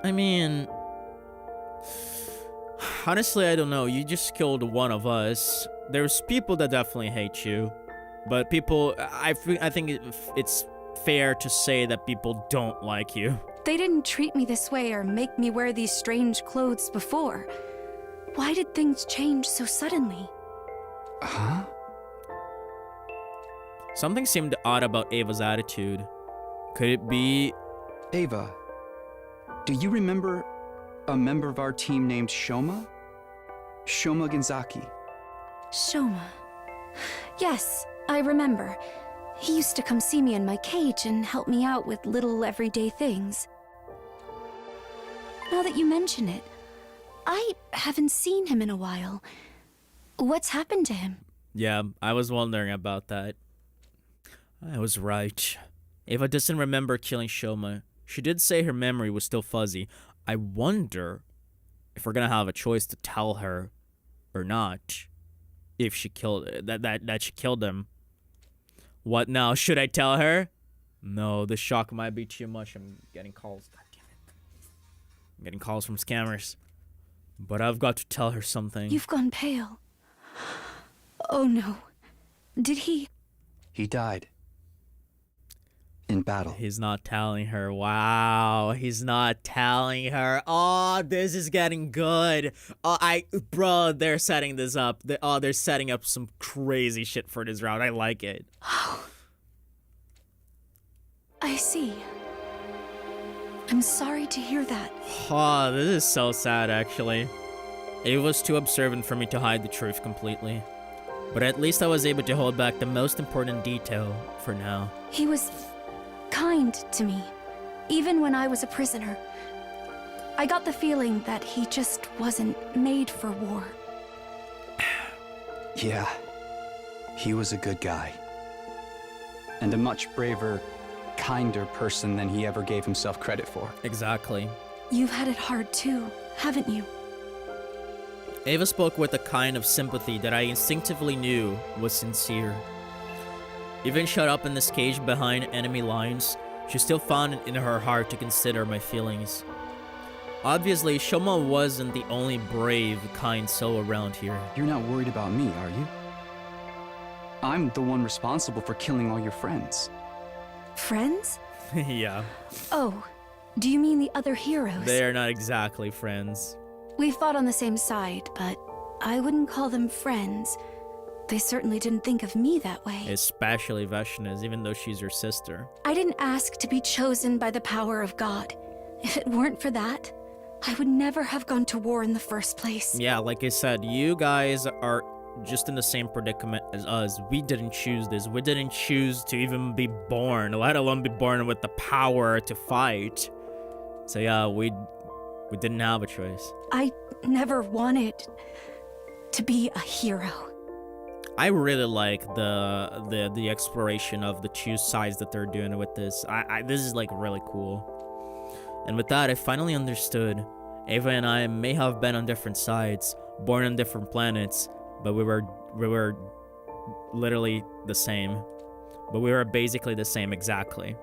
I mean, honestly, I don't know. You just killed one of us. There's people that definitely hate you. But people, I think it's fair to say that people don't like you. They didn't treat me this way or make me wear these strange clothes before. Why did things change so suddenly? Huh? Something seemed odd about Ava's attitude. Could it be... Ava, do you remember a member of our team named Shoma? Shoma Genzaki. Shoma. Yes, I remember. He used to come see me in my cage and help me out with little everyday things. Now that you mention it, I haven't seen him in a while. What's happened to him? Yeah, I was wondering about that. I was right. Ava doesn't remember killing Shoma. She did say her memory was still fuzzy. I wonder if we're gonna have a choice to tell her or not. If she killed that she killed him. What now? Should I tell her? No, the shock might be too much. I'm getting calls. God damn it. I'm getting calls from scammers. But I've got to tell her something. You've gone pale. Oh no. Did he? He died. In battle. He's not telling her. Wow, he's not telling her. Oh, this is getting good. Bro, they're setting this up. They're setting up some crazy shit for this round. I like it. I see. I'm sorry to hear that. Oh, this is so sad, actually. It was too observant for me to hide the truth completely. But at least I was able to hold back the most important detail for now. He was kind to me, even when I was a prisoner. I got the feeling that he just wasn't made for war. Yeah, he was a good guy. And a much braver, kinder person than he ever gave himself credit for. Exactly. You've had it hard too, haven't you? Ava spoke with a kind of sympathy that I instinctively knew was sincere. Even shut up in this cage behind enemy lines, she still found it in her heart to consider my feelings. Obviously, Shoma wasn't the only brave, kind soul around here. You're not worried about me, are you? I'm the one responsible for killing all your friends. Friends? Yeah. Oh, do you mean the other heroes? They are not exactly friends. We fought on the same side, but I wouldn't call them friends. They certainly didn't think of me that way. Especially Vashna's, even though she's your sister. I didn't ask to be chosen by the power of God. If it weren't for that, I would never have gone to war in the first place. Yeah, like I said, you guys are just in the same predicament as us. We didn't choose this. We didn't choose to even be born, let alone be born with the power to fight. So yeah, we didn't have a choice. I never wanted to be a hero. I really like the exploration of the two sides that they're doing with this. This is like really cool. And with that, I finally understood. Ava and I may have been on different sides, born on different planets, but we were literally the same. But we were basically the same exactly.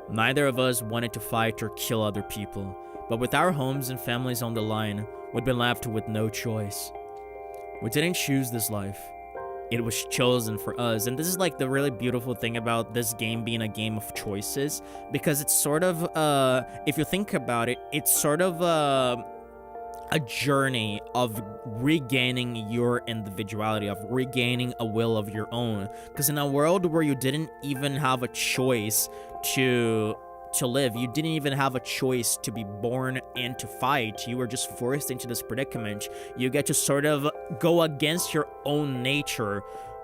Neither of us wanted to fight or kill other people, but with our homes and families on the line, we'd been left with no choice. We didn't choose this life. It was chosen for us, and this is like the really beautiful thing about this game being a game of choices, because it's sort of, if you think about it, it's sort of a journey of regaining your individuality, of regaining a will of your own. Because in a world where you didn't even have a choice to live, you didn't even have a choice to be born and to fight, you were just forced into this predicament. You get to sort of go against your own nature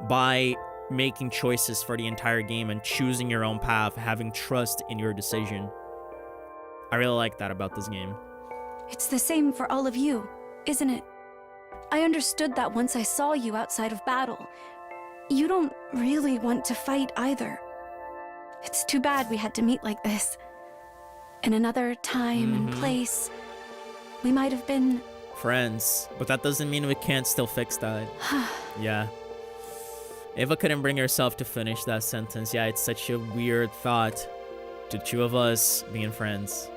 by making choices for the entire game and choosing your own path, having trust in your decision. I really like that about this game. It's the same for all of you, isn't it? I understood that once I saw you outside of battle. You don't really want to fight either. It's too bad we had to meet like this. In another time and place, we might have been friends, but that doesn't mean we can't still fix that. Yeah. Ava couldn't bring herself to finish that sentence. Yeah, it's such a weird thought. The two of us being friends.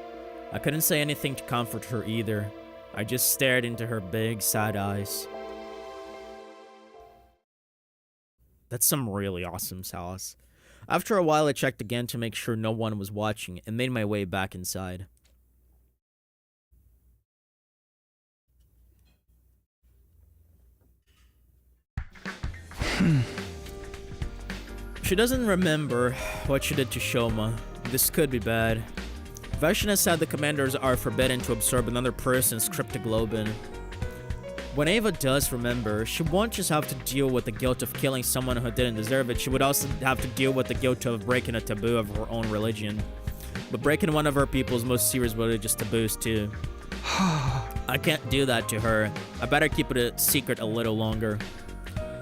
I couldn't say anything to comfort her either. I just stared into her big, sad eyes. That's some really awesome sauce. After a while, I checked again to make sure no one was watching and made my way back inside. She doesn't remember what she did to Shoma. This could be bad. Vashna said the commanders are forbidden to absorb another person's cryptoglobin. When Ava does remember, she won't just have to deal with the guilt of killing someone who didn't deserve it, she would also have to deal with the guilt of breaking a taboo of her own religion. But breaking one of her people's most serious religious taboos too. I can't do that to her. I better keep it a secret a little longer.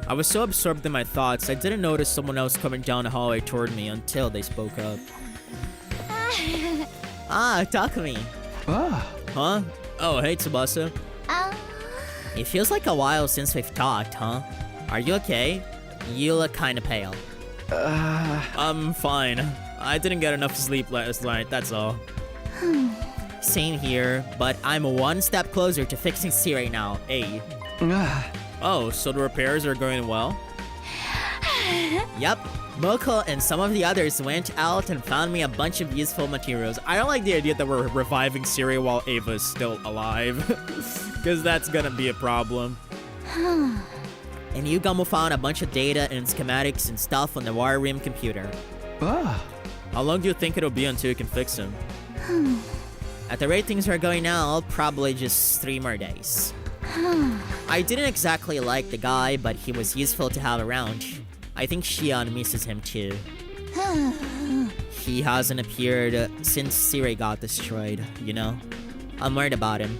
I was so absorbed in my thoughts, I didn't notice someone else coming down the hallway toward me until they spoke up. Takumi. Huh? Oh, hey, Tsubasa. It feels like a while since we've talked, huh? Are you okay? You look kinda pale. I'm fine. I didn't get enough sleep last night, that's all. Same here, but I'm one step closer to fixing Siri now, eh? Oh, so the repairs are going well? Yup. Moko and some of the others went out and found me a bunch of useful materials. I don't like the idea that we're reviving Siri while Ava's still alive. Because that's gonna be a problem. And Yugamu found a bunch of data and schematics and stuff on the War Room computer. How long do you think it'll be until you can fix him? At the rate things are going now, probably just 3 more days. I didn't exactly like the guy, but he was useful to have around. I think Shion misses him too. He hasn't appeared since Siri got destroyed, you know? I'm worried about him.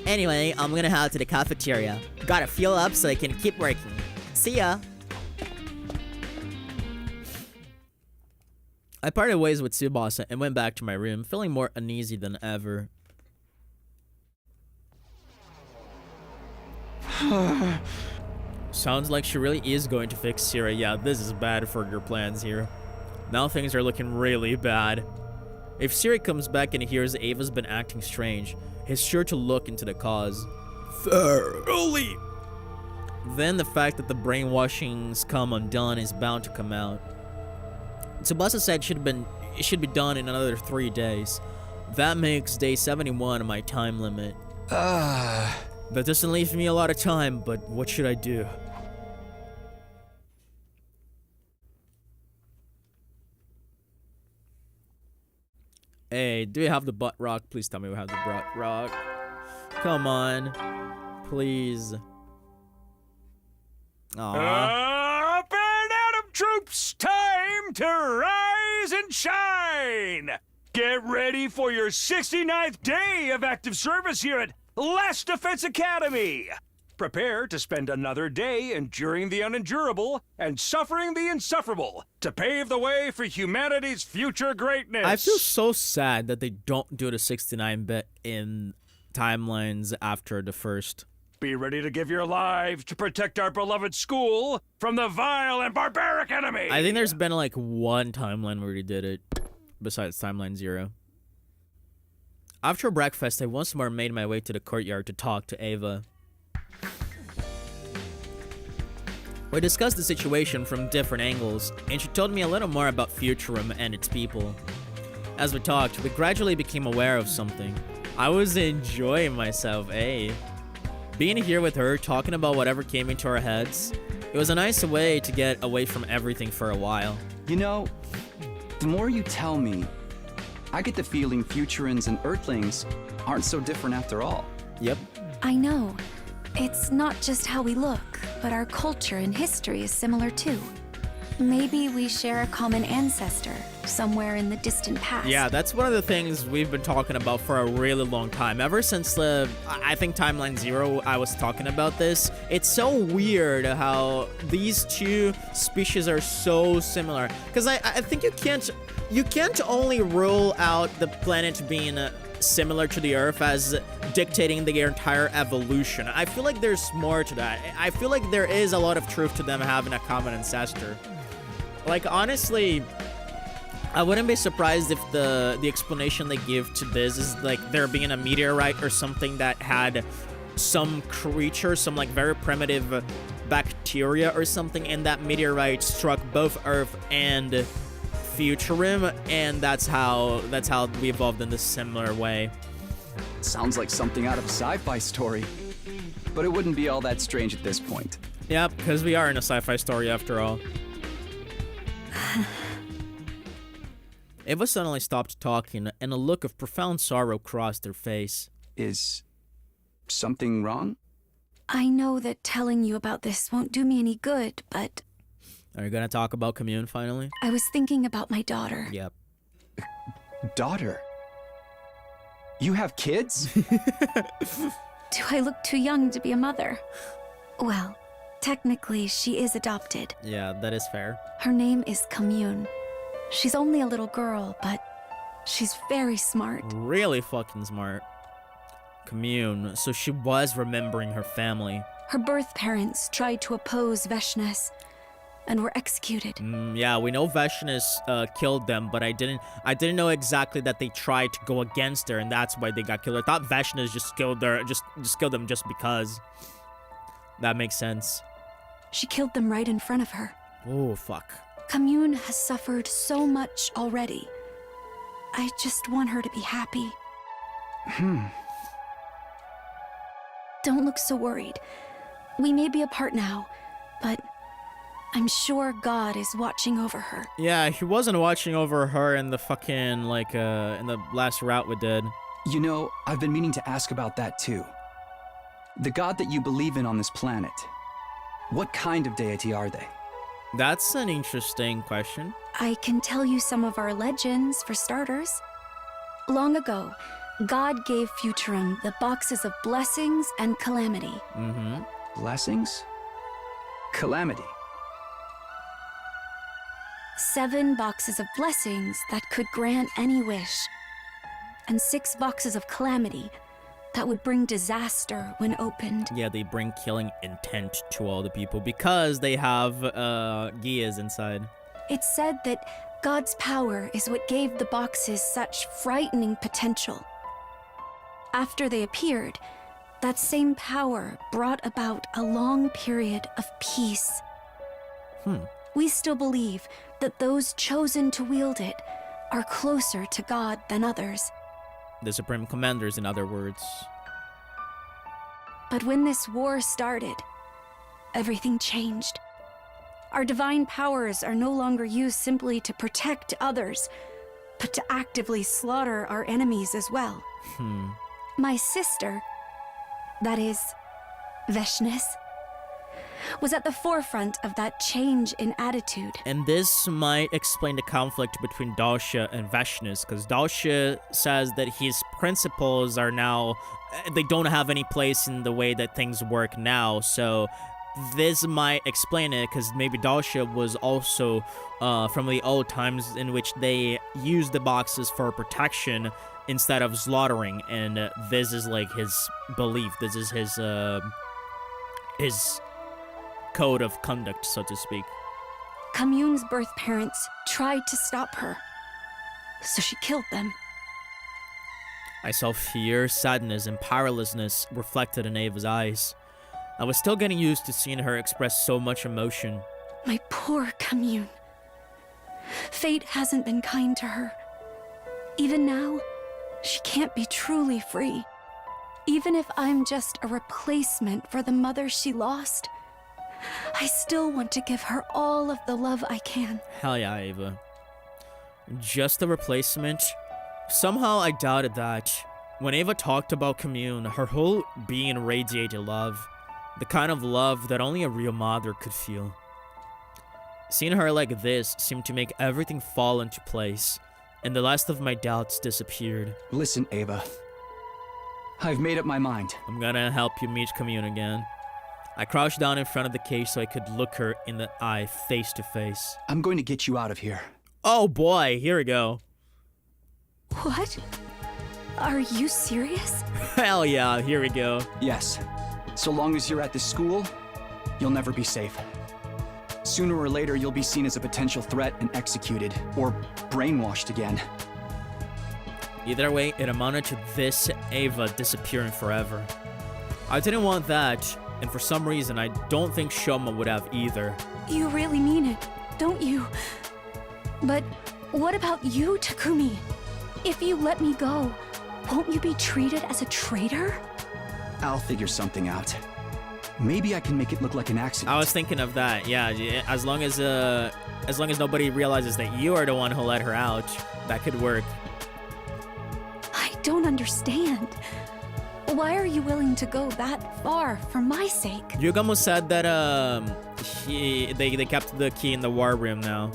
Anyway, I'm gonna head to the cafeteria. Gotta fuel up so I can keep working. See ya! I parted ways with Tsubasa and went back to my room, feeling more uneasy than ever. Sounds like she really is going to fix Siri. Yeah, this is bad for your plans here. Now things are looking really bad. If Siri comes back and hears Ava's been acting strange, he's sure to look into the cause. Thoroughly! Then the fact that the brainwashing's come undone is bound to come out. Tsubasa said it should be done in another 3 days. That makes day 71 my time limit. That doesn't leave me a lot of time, but what should I do? Hey, do you have the butt rock? Please tell me we have the butt rock. Come on. Please. Aww. Up and Atom troops! Time to rise and shine! Get ready for your 69th day of active service here at Last Defense Academy! Prepare to spend another day enduring the unendurable and suffering the insufferable to pave the way for humanity's future greatness. I feel so sad that they don't do the 69-bit in timelines after the first. Be ready to give your lives to protect our beloved school from the vile and barbaric enemy! I think there's been like one timeline where they did it, besides Timeline 0. After breakfast, I once more made my way to the courtyard to talk to Ava. We discussed the situation from different angles, and she told me a little more about Futurum and its people. As we talked, we gradually became aware of something. I was enjoying myself, eh? Being here with her, talking about whatever came into our heads, it was a nice way to get away from everything for a while. You know, the more you tell me, I get the feeling Futurans and Earthlings aren't so different after all. Yep. I know. It's not just how we look, but our culture and history is similar too. Maybe we share a common ancestor somewhere in the distant past. Yeah, that's one of the things we've been talking about for a really long time. Ever since I think Timeline 0, I was talking about this. It's so weird how these two species are so similar. Because I think you can't only rule out the planet being similar to the Earth as dictating the entire evolution. I feel like there's more to that. I feel like there is a lot of truth to them having a common ancestor. Like, honestly, I wouldn't be surprised if the explanation they give to this is like there being a meteorite or something that had some creature, some like very primitive bacteria or something, and that meteorite struck both Earth and Futurum, and that's how we evolved in this similar way. Sounds like something out of a sci-fi story. But it wouldn't be all that strange at this point. Yep, because we are in a sci-fi story after all. Eva suddenly stopped talking, and a look of profound sorrow crossed her face. Is something wrong? I know that telling you about this won't do me any good, but Are you gonna talk about Commune finally? I was thinking about my daughter. Yep. Daughter? You have kids? Do I look too young to be a mother? Well, technically, she is adopted. Yeah, that is fair. Her name is Commune. She's only a little girl, but she's very smart. Really fucking smart. Commune. So she was remembering her family. Her birth parents tried to oppose Veshness and were executed. Yeah, we know Veshness killed them, but I didn't know exactly that they tried to go against her, and that's why they got killed. I thought Veshness just killed her, just killed them just because. That makes sense. She killed them right in front of her. Oh, fuck. Commune has suffered so much already. I just want her to be happy. Don't look so worried. We may be apart now, but I'm sure God is watching over her. Yeah, he wasn't watching over her in the fucking, like, in the last route we did. You know, I've been meaning to ask about that too. The god that you believe in on this planet, what kind of deity are they? That's an interesting question. I can tell you some of our legends, for starters. Long ago, God gave Futurum the boxes of blessings and calamity. Blessings? Calamity. 7 boxes of blessings that could grant any wish, and 6 boxes of calamity that would bring disaster when opened. Yeah, they bring killing intent to all the people because they have Gias inside. It's said that God's power is what gave the boxes such frightening potential. After they appeared, that same power brought about a long period of peace. We still believe that those chosen to wield it are closer to God than others. The Supreme Commanders, in other words. But when this war started, everything changed. Our divine powers are no longer used simply to protect others, but to actively slaughter our enemies as well. My sister, that is, Veshness, was at the forefront of that change in attitude. And this might explain the conflict between Dalsha and Veshness, because Dalsha says that his principles are now, they don't have any place in the way that things work now, so this might explain it, because maybe Dalsha was also from the old times in which they used the boxes for protection instead of slaughtering, and this is like his belief, this is his code of conduct, so to speak. Commune's birth parents tried to stop her, so she killed them. I saw fear, sadness, and powerlessness reflected in Ava's eyes. I was still getting used to seeing her express so much emotion. My poor Commune. Fate hasn't been kind to her. Even now, she can't be truly free. Even if I'm just a replacement for the mother she lost, I still want to give her all of the love I can. Hell yeah, Ava. Just a replacement? Somehow I doubted that. When Ava talked about Commune, her whole being radiated love. The kind of love that only a real mother could feel. Seeing her like this seemed to make everything fall into place, and the last of my doubts disappeared. Listen, Ava. I've made up my mind. I'm gonna help you meet Commune again. I crouched down in front of the cage so I could look her in the eye face to face. I'm going to get you out of here. Oh boy, here we go. What? Are you serious? Hell yeah, here we go. Yes. So long as you're at this school, you'll never be safe. Sooner or later, you'll be seen as a potential threat and executed, or brainwashed again. Either way, it amounted to this Ava disappearing forever. I didn't want that, and for some reason, I don't think Shoma would have either. You really mean it, don't you? But what about you, Takumi? If you let me go, won't you be treated as a traitor? I'll figure something out. Maybe I can make it look like an accident. I was thinking of that, yeah, as long as nobody realizes that you are the one who let her out, that could work. I don't understand. Why are you willing to go that far for my sake? Yugamo said that they kept the key in the war room now.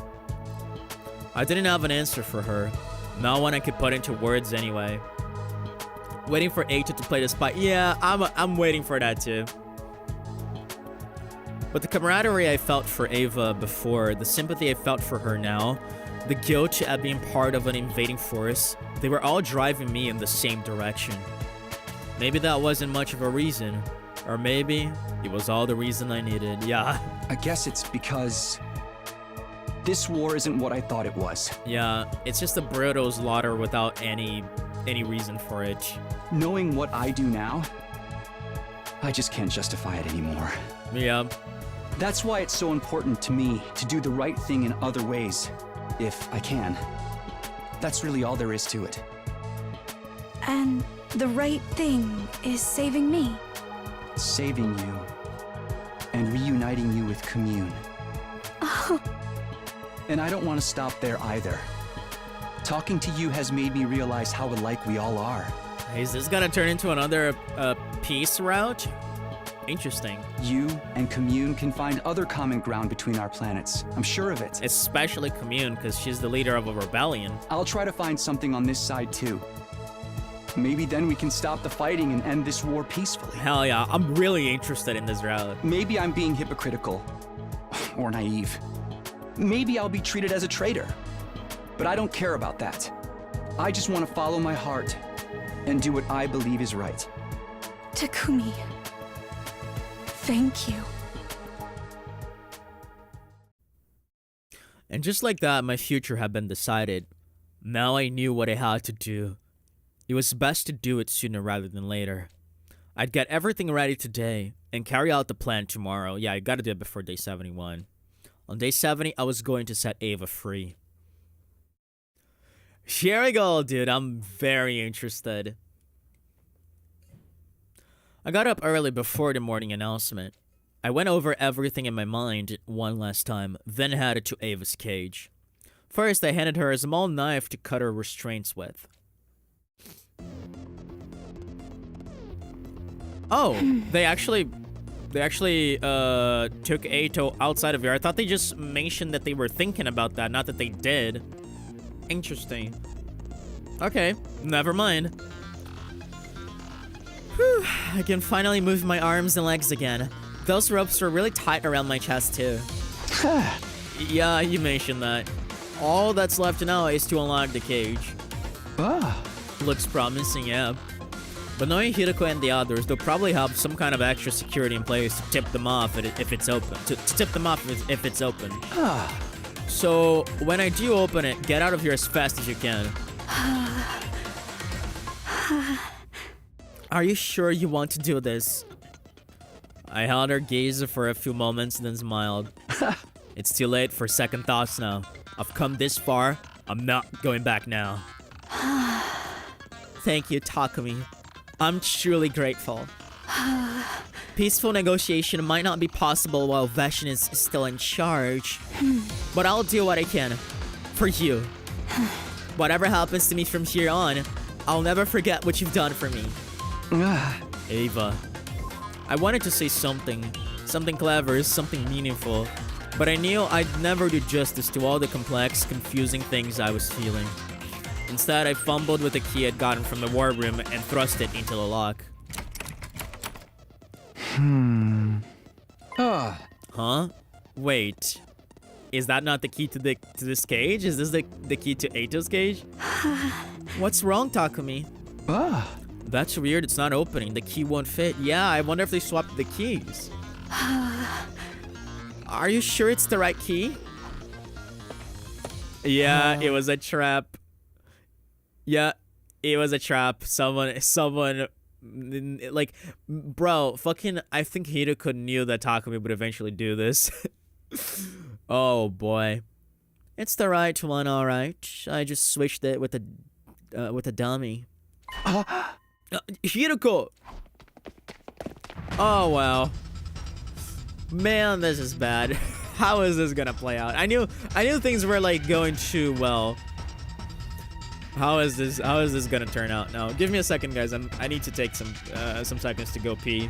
I didn't have an answer for her. Not one I could put into words anyway. Waiting for Ata to play the spy. Yeah, I'm waiting for that too. But the camaraderie I felt for Ava before, the sympathy I felt for her now, the guilt at being part of an invading force, they were all driving me in the same direction. Maybe that wasn't much of a reason. Or maybe it was all the reason I needed. Yeah. I guess it's because this war isn't what I thought it was. Yeah, it's just a brutal slaughter without any reason for it. Knowing what I do now, I just can't justify it anymore. Yeah. That's why it's so important to me to do the right thing in other ways, if I can. That's really all there is to it. And the right thing is saving me. Saving you and reuniting you with Commune. And I don't want to stop there either. Talking to you has made me realize how alike we all are. Is this gonna turn into another peace route? Interesting. You and Commune can find other common ground between our planets. I'm sure of it. Especially Commune, because she's the leader of a rebellion. I'll try to find something on this side too. Maybe then we can stop the fighting and end this war peacefully. Hell yeah, I'm really interested in this route. Maybe I'm being hypocritical. Or naive. Maybe I'll be treated as a traitor. But I don't care about that. I just want to follow my heart and do what I believe is right. Takumi, thank you. And just like that, my future had been decided. Now I knew what I had to do. It was best to do it sooner rather than later. I'd get everything ready today and carry out the plan tomorrow. Yeah, I gotta do it before day 71. On day 70, I was going to set Ava free. Here we go, dude. I'm very interested. I got up early before the morning announcement. I went over everything in my mind one last time, then headed to Ava's cage. First, I handed her a small knife to cut her restraints with. Oh, they actually took Ato outside of here. I thought they just mentioned that they were thinking about that, not that they did. Interesting. Okay, never mind. Whew, I can finally move my arms and legs again. Those ropes were really tight around my chest too. Yeah, you mentioned that. All that's left now is to unlock the cage. Looks promising, yeah. But knowing Hiroko and the others, they'll probably have some kind of extra security in place to tip them off if it's open. To tip them off if it's open. So when I do open it, get out of here as fast as you can. Are you sure you want to do this? I held her gaze for a few moments, then smiled. It's too late for second thoughts now. I've come this far. I'm not going back now. Thank you, Takumi. I'm truly grateful. Peaceful negotiation might not be possible while Veshin is still in charge. But I'll do what I can. For you. Whatever happens to me from here on, I'll never forget what you've done for me. Ava. I wanted to say something. Something clever, something meaningful. But I knew I'd never do justice to all the complex, confusing things I was feeling. Instead, I fumbled with the key I'd gotten from the war room and thrust it into the lock. Huh? Wait. Is that not the key to this cage? Is this the key to Ato's cage? What's wrong, Takumi? That's weird, it's not opening. The key won't fit. Yeah, I wonder if they swapped the keys. Are you sure it's the right key? Yeah, it was a trap. Yeah, it was a trap. Someone, like, bro, fucking, I think Hiroko knew that Takumi would eventually do this. Oh, boy. It's the right one, alright. I just switched it with a dummy. Hiroko! Oh, wow. Man, this is bad. How is this gonna play out? I knew things were, like, going too well. How is this gonna turn out now? Give me a second, guys. I need to take some seconds to go pee.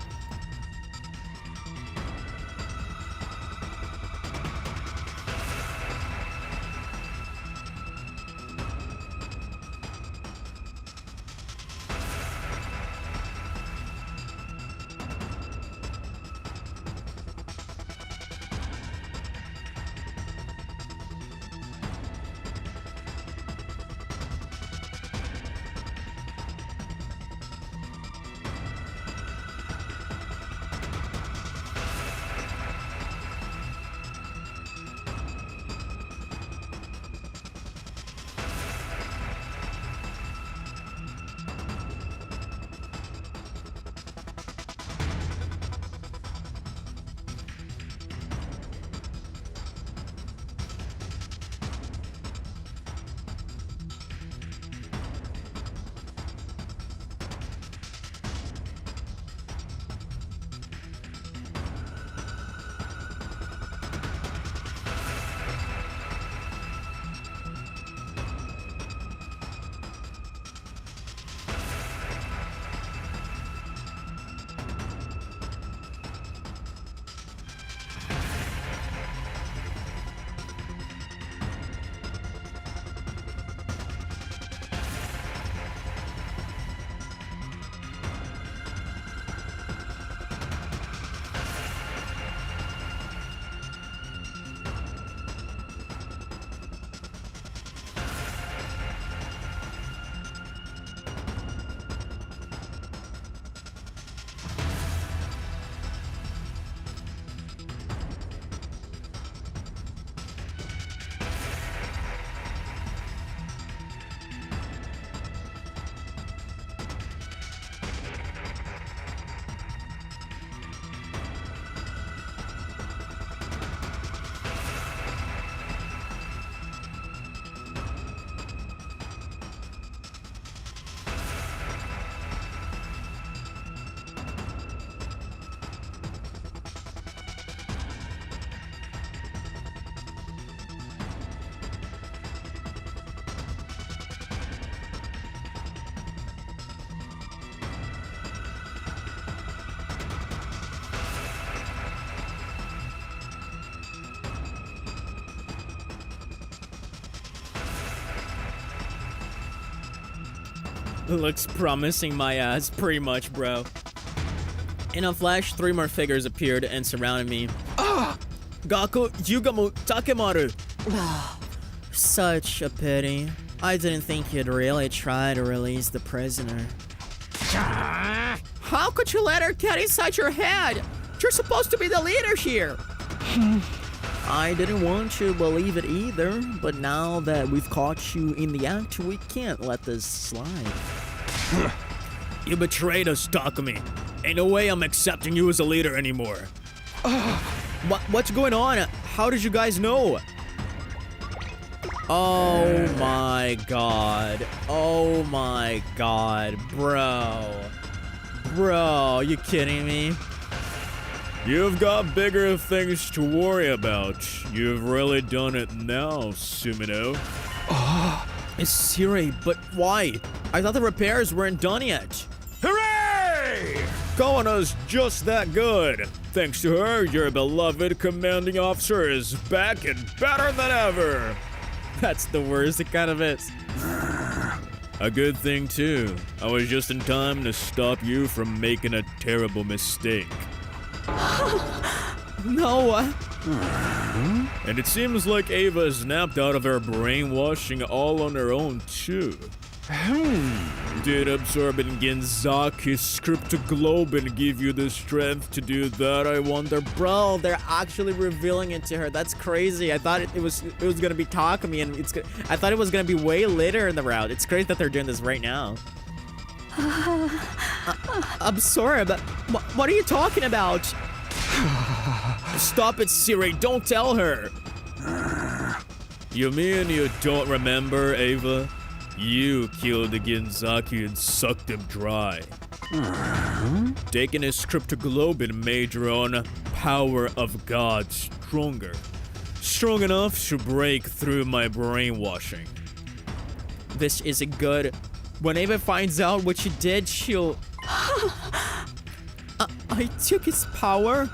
Looks promising, my ass, pretty much, bro. In a flash, 3 more figures appeared and surrounded me. Gaku, Yugamu, Takemaru. Such a pity. I didn't think you'd really try to release the prisoner. How could you let her get inside your head? You're supposed to be the leader here. I didn't want to believe it either, but now that we've caught you in the act, we can't let this slide. You betrayed us, Takumi. Ain't no way I'm accepting you as a leader anymore. What's going on? How did you guys know? Oh my god. Oh my god, bro. Bro, you kidding me? You've got bigger things to worry about. You've really done it now, Sumino. It's Siri, but why? I thought the repairs weren't done yet. Hooray! Kawana's just that good. Thanks to her, your beloved commanding officer is back and better than ever. That's the worst, it kind of is. A good thing, too. I was just in time to stop you from making a terrible mistake. No. And it seems like Ava snapped out of her brainwashing all on her own, too. Did absorbing Genzaki's cryptoglobin give you the strength to do that, I wonder? Bro, they're actually revealing it to her. That's crazy. I thought it was gonna be Takumi, and I thought it was gonna be way later in the route. It's great that they're doing this right now. Absorb? What are you talking about? Stop it, Siri. Don't tell her. You mean you don't remember, Ava? You killed the Genzaki and sucked him dry. Taking his cryptoglobin made your own power of God stronger. Strong enough to break through my brainwashing. This isn't good. When Ava finds out what you did, she'll... I took his power?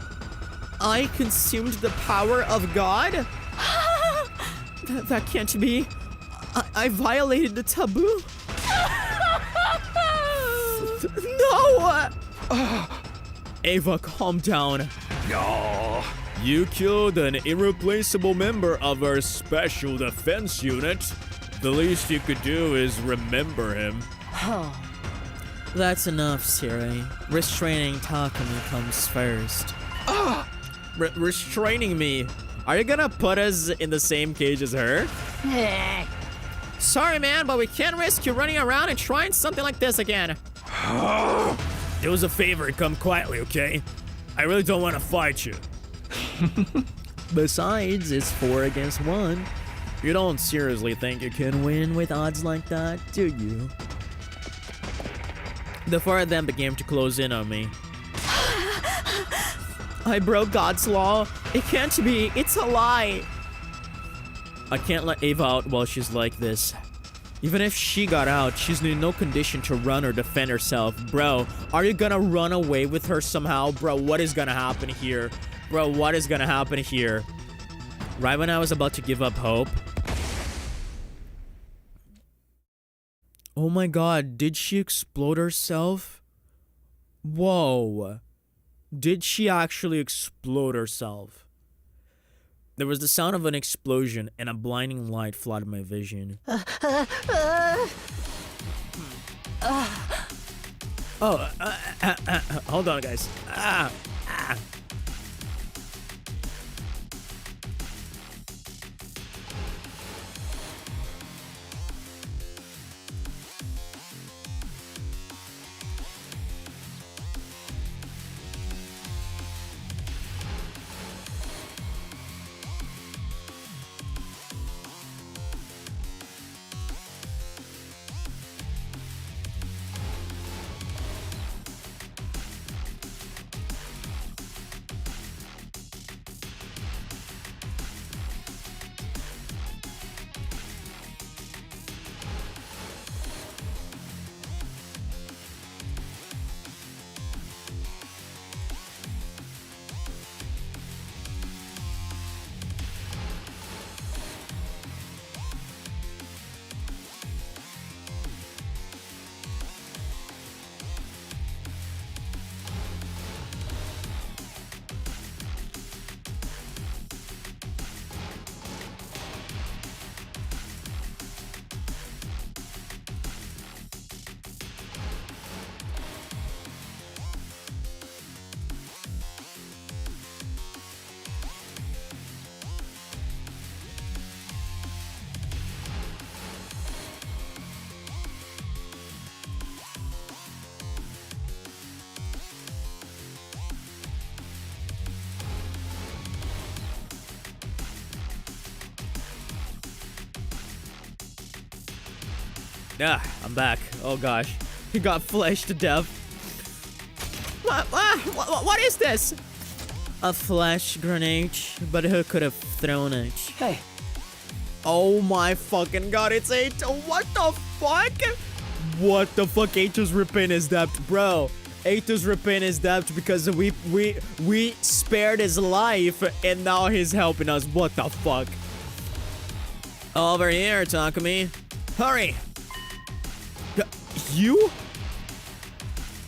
I consumed the power of God? That can't be. I violated the taboo? No! Ava, calm down. No. You killed an irreplaceable member of our special defense unit. The least you could do is remember him. That's enough, Siri. Restraining Takumi comes first. Restraining me? Are you gonna put us in the same cage as her? Sorry, man, but we can't risk you running around and trying something like this again. It was a favor, come quietly, okay? I really don't want to fight you. Besides, it's 4 against 1. You don't seriously think you can win with odds like that, do you? The 4 of them began to close in on me. I broke God's law. It can't be. It's a lie. I can't let Ava out while she's like this. Even if she got out, she's in no condition to run or defend herself. Bro, are you gonna run away with her somehow? Bro, what is gonna happen here? Bro, what is gonna happen here? Right when I was about to give up hope. Oh my god, did she explode herself? Whoa. Did she actually explode herself? There was the sound of an explosion and a blinding light flooded my vision. Hold on, guys. Ah, I'm back. Oh gosh. He got fleshed to death. What is this? A flash grenade, but who could have thrown it? Hey, Oh my fucking god, it's Ato. What the fuck? What the fuck? Ato's repaying his debt, bro. Ato's repaying his debt because we spared his life and now he's helping us. What the fuck? Over here, Takumi. Hurry. You?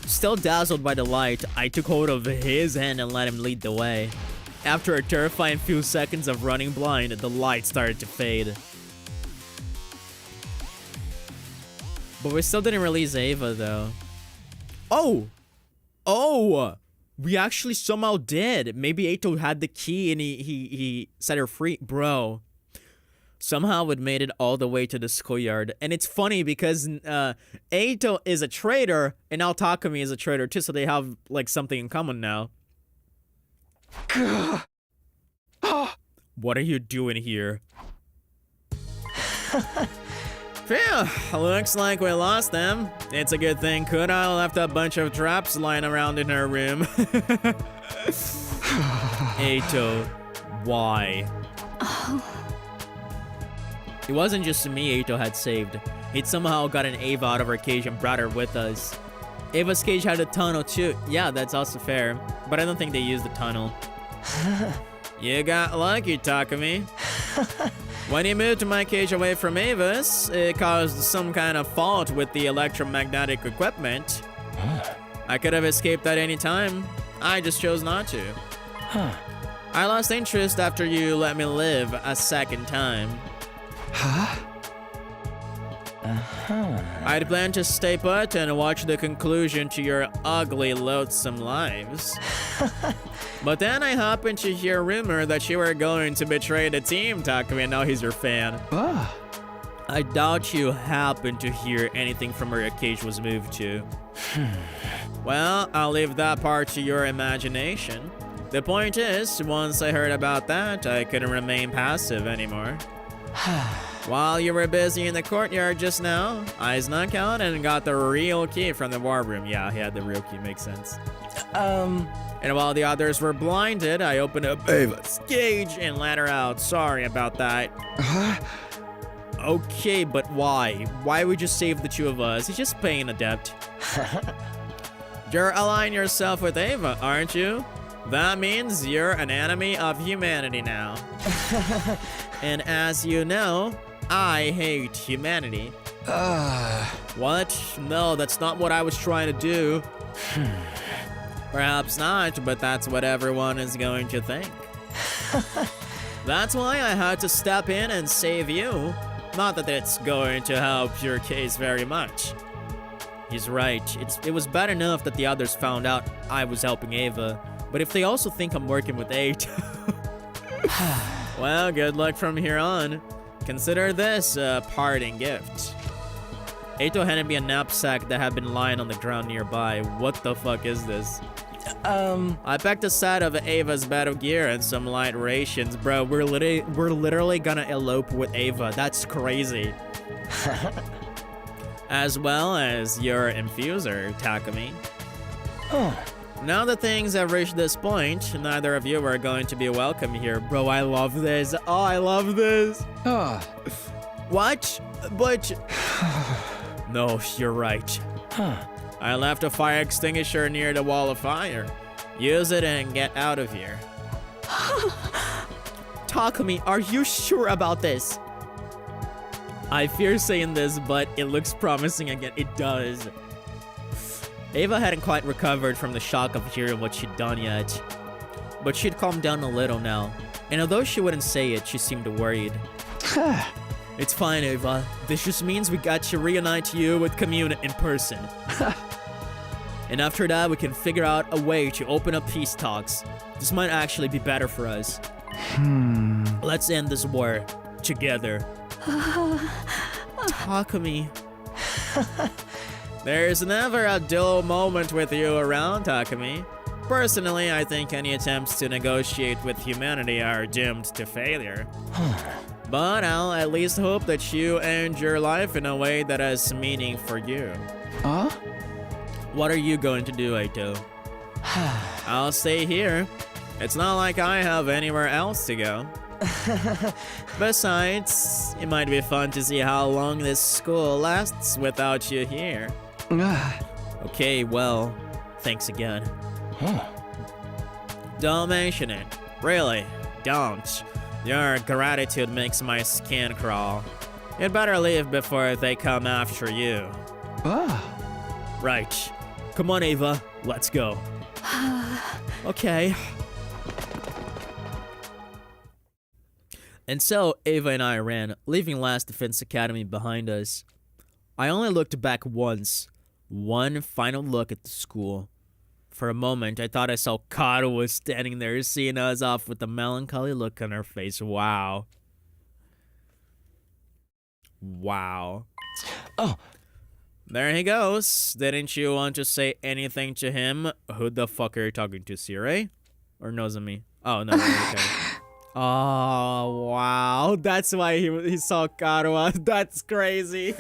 Still dazzled by the light, I took hold of his hand and let him lead the way. After a terrifying few seconds of running blind, the light started to fade. But we still didn't release Ava, though. Oh! Oh! We actually somehow did. Maybe Ato had the key and he set her free. Bro. Somehow it made it all the way to the schoolyard. And it's funny because Ato is a traitor and now Takumi is a traitor too, so they have like something in common now. What are you doing here? Phew, looks like we lost them. It's a good thing Kuna left a bunch of traps lying around in her room. Ato, why? It wasn't just me Ato had saved. He'd somehow gotten Ava out of her cage and brought her with us. Ava's cage had a tunnel too. Yeah, that's also fair. But I don't think they used the tunnel. You got lucky, Takumi. When you moved my cage away from Ava's, it caused some kind of fault with the electromagnetic equipment. I could have escaped at any time. I just chose not to. I lost interest after you let me live a second time. I'd planned to stay put and watch the conclusion to your ugly, loathsome lives. But then I happened to hear a rumor that you were going to betray the team, Takumi, and now he's your fan. I doubt you happened to hear anything from where your cage was moved to. Well, I'll leave that part to your imagination. The point is, once I heard about that, I couldn't remain passive anymore. While you were busy in the courtyard just now, I snuck out and got the real key from the war room. Yeah, he had the real key, makes sense. And while the others were blinded, I opened up Ava's cage and let her out. Sorry about that. Okay, but why? Why would you save the two of us? He's just paying a debt. You're aligning yourself with Ava, aren't you? That means you're an enemy of humanity now. And as you know, I hate humanity. What? No, that's not what I was trying to do. Perhaps not, but that's what everyone is going to think. That's why I had to step in and save you. Not that it's going to help your case very much. He's right. It was bad enough that the others found out I was helping Ava. But if they also think I'm working with 8... Well, good luck from here on. Consider this a parting gift. Ato handed me a knapsack that had been lying on the ground nearby. What the fuck is this? I packed a set of Ava's battle gear and some light rations. Bro, we're literally gonna elope with Ava. That's crazy. As well as your infuser, Takumi. Now that things have reached this point, neither of you are going to be welcome here. Bro, I love this. Oh, I love this. What? But... No, you're right. I left a fire extinguisher near the wall of fire. Use it and get out of here. Takumi, are you sure about this? I fear saying this, but it looks promising again. It does. Ava hadn't quite recovered from the shock of hearing what she'd done yet. But she'd calmed down a little now. And although she wouldn't say it, she seemed worried. It's fine, Ava. This just means we got to reunite you with Commune in person. And after that, we can figure out a way to open up peace talks. This might actually be better for us. Let's end this war together. Takumi. There's never a dull moment with you around, Takumi. Personally, I think any attempts to negotiate with humanity are doomed to failure. But I'll at least hope that you end your life in a way that has meaning for you. Huh? What are you going to do, Aito? I'll stay here. It's not like I have anywhere else to go. Besides, it might be fun to see how long this school lasts without you here. Okay, well, thanks again. Huh. Don't mention it. Really, don't. Your gratitude makes my skin crawl. You'd better leave before they come after you. Right. Come on, Ava. Let's go. Okay. And so, Ava and I ran, leaving Last Defense Academy behind us. I only looked back once. One final look at the school. For a moment, I thought I saw Kato was standing there seeing us off with a melancholy look on her face. Wow. Wow. Oh. There he goes. Didn't you want to say anything to him? Who the fuck are you talking to, Sire? Or Nozomi? Oh, no. Okay. Oh, wow. That's why he saw Kato. That's crazy.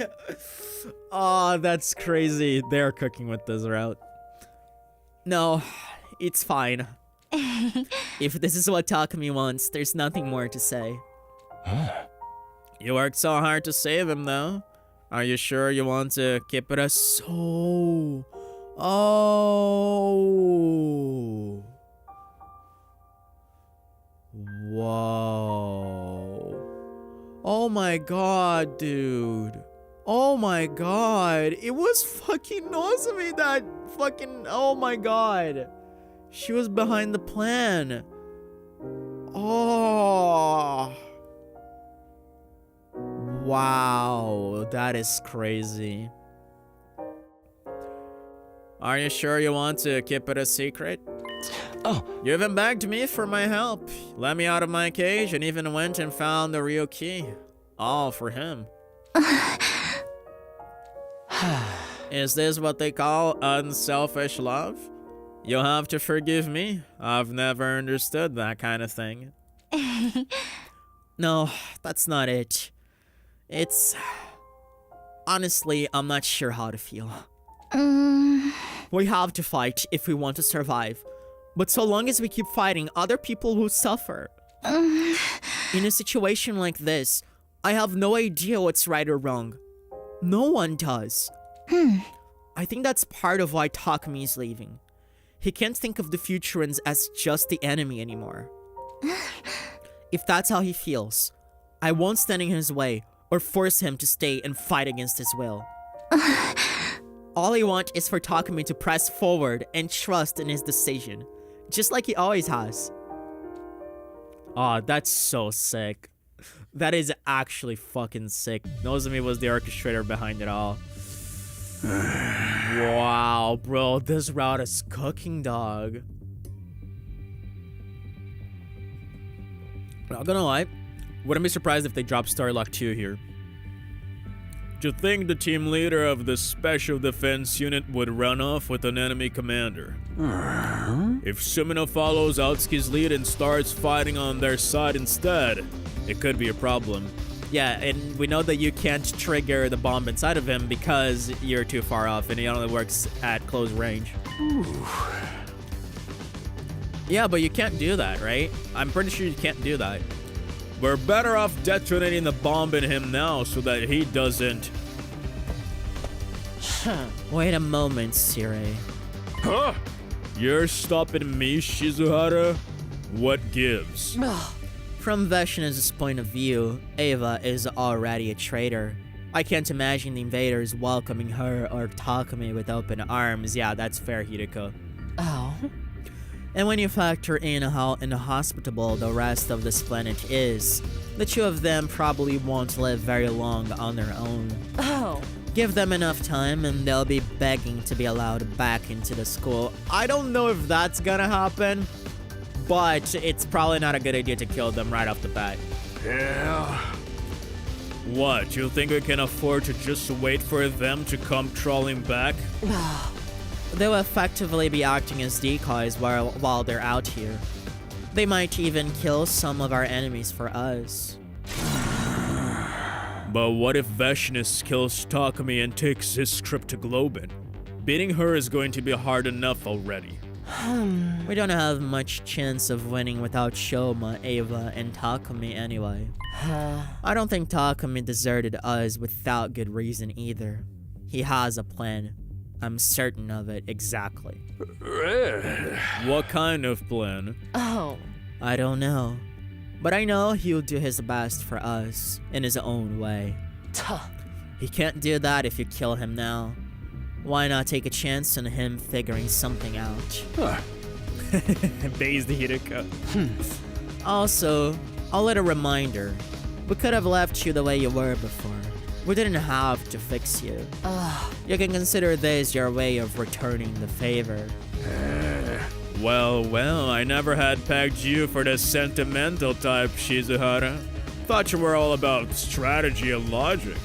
Oh, that's crazy. They're cooking with this route. No, it's fine. If this is what Takumi wants, there's nothing more to say. You worked so hard to save him, though. Are you sure you want to keep it a soul? Oh. Whoa. Oh my god, dude. Oh my god. It was fucking Nozomi that fucking... Oh my god. She was behind the plan. Oh. Wow. That is crazy. Are you sure you want to keep it a secret? Oh. You even begged me for my help. Let me out of my cage and even went and found the real key. All for him. Is this what they call unselfish love? You'll have to forgive me. I've never understood that kind of thing. No, that's not it. It's... Honestly, I'm not sure how to feel. We have to fight if we want to survive. But so long as we keep fighting, other people will suffer. In a situation like this, I have no idea what's right or wrong. No one does. I think that's part of why Takumi is leaving. He can't think of the Futurans as just the enemy anymore. If that's how he feels, I won't stand in his way or force him to stay and fight against his will. All I want is for Takumi to press forward and trust in his decision, just like he always has. Aw, that's so sick. That is actually fucking sick. Nozomi was the orchestrator behind it all. Wow, bro, this route is cooking, dog. Not gonna lie, wouldn't be surprised if they drop Starlock 2 here. To think the team leader of the Special Defense Unit would run off with an enemy commander. If Sumino follows Atsuki's lead and starts fighting on their side instead, it could be a problem. Yeah, and we know that you can't trigger the bomb inside of him because you're too far off and it only works at close range. Yeah, but you can't do that, right? I'm pretty sure you can't do that. We're better off detonating the bomb in him now so that he doesn't... Wait a moment, Sire. Huh? You're stopping me, Shizuhara? What gives? From Veshna's point of view, Ava is already a traitor. I can't imagine the invaders welcoming her or Takumi with open arms. Yeah, that's fair, Hideko. Oh. And when you factor in how inhospitable the rest of this planet is, the two of them probably won't live very long on their own. Oh. Give them enough time and they'll be begging to be allowed back into the school. I don't know if that's gonna happen, but it's probably not a good idea to kill them right off the bat. Yeah. What, you think we can afford to just wait for them to come crawling back? They'll effectively be acting as decoys while they're out here. They might even kill some of our enemies for us. But what if Veshnus kills Takumi and takes his script to Globin? Beating her is going to be hard enough already. We don't have much chance of winning without Shoma, Ava, and Takumi anyway. I don't think Takumi deserted us without good reason either. He has a plan. I'm certain of it, exactly. What kind of plan? Oh. I don't know. But I know he'll do his best for us, in his own way. He can't do that if you kill him now. Why not take a chance on him figuring something out? Base the Hiraka. Also, a little reminder. We could have left you the way you were before. We didn't have to fix you. You can consider this your way of returning the favor. Well, I never had pegged you for the sentimental type, Shizuhara. Thought you were all about strategy and logic.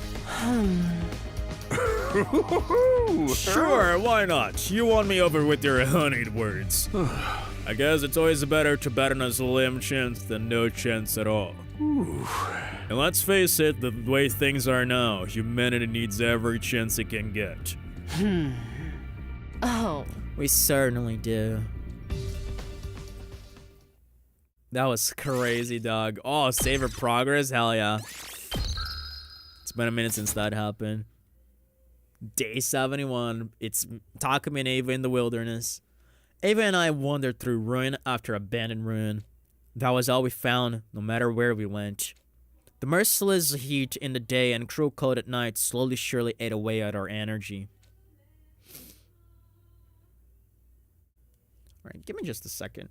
Sure, why not? You won me over with your honeyed words. I guess it's always better to bet on a slim chance than no chance at all. And let's face it, the way things are now, humanity needs every chance it can get. Oh. We certainly do. That was crazy, dog. Oh, savor progress? Hell yeah. It's been a minute since that happened. Day 71. It's Takumi and Ava in the wilderness. Ava and I wandered through ruin after abandoned ruin. That was all we found, no matter where we went. The merciless heat in the day and cruel cold at night slowly surely ate away at our energy. Alright, give me just a second.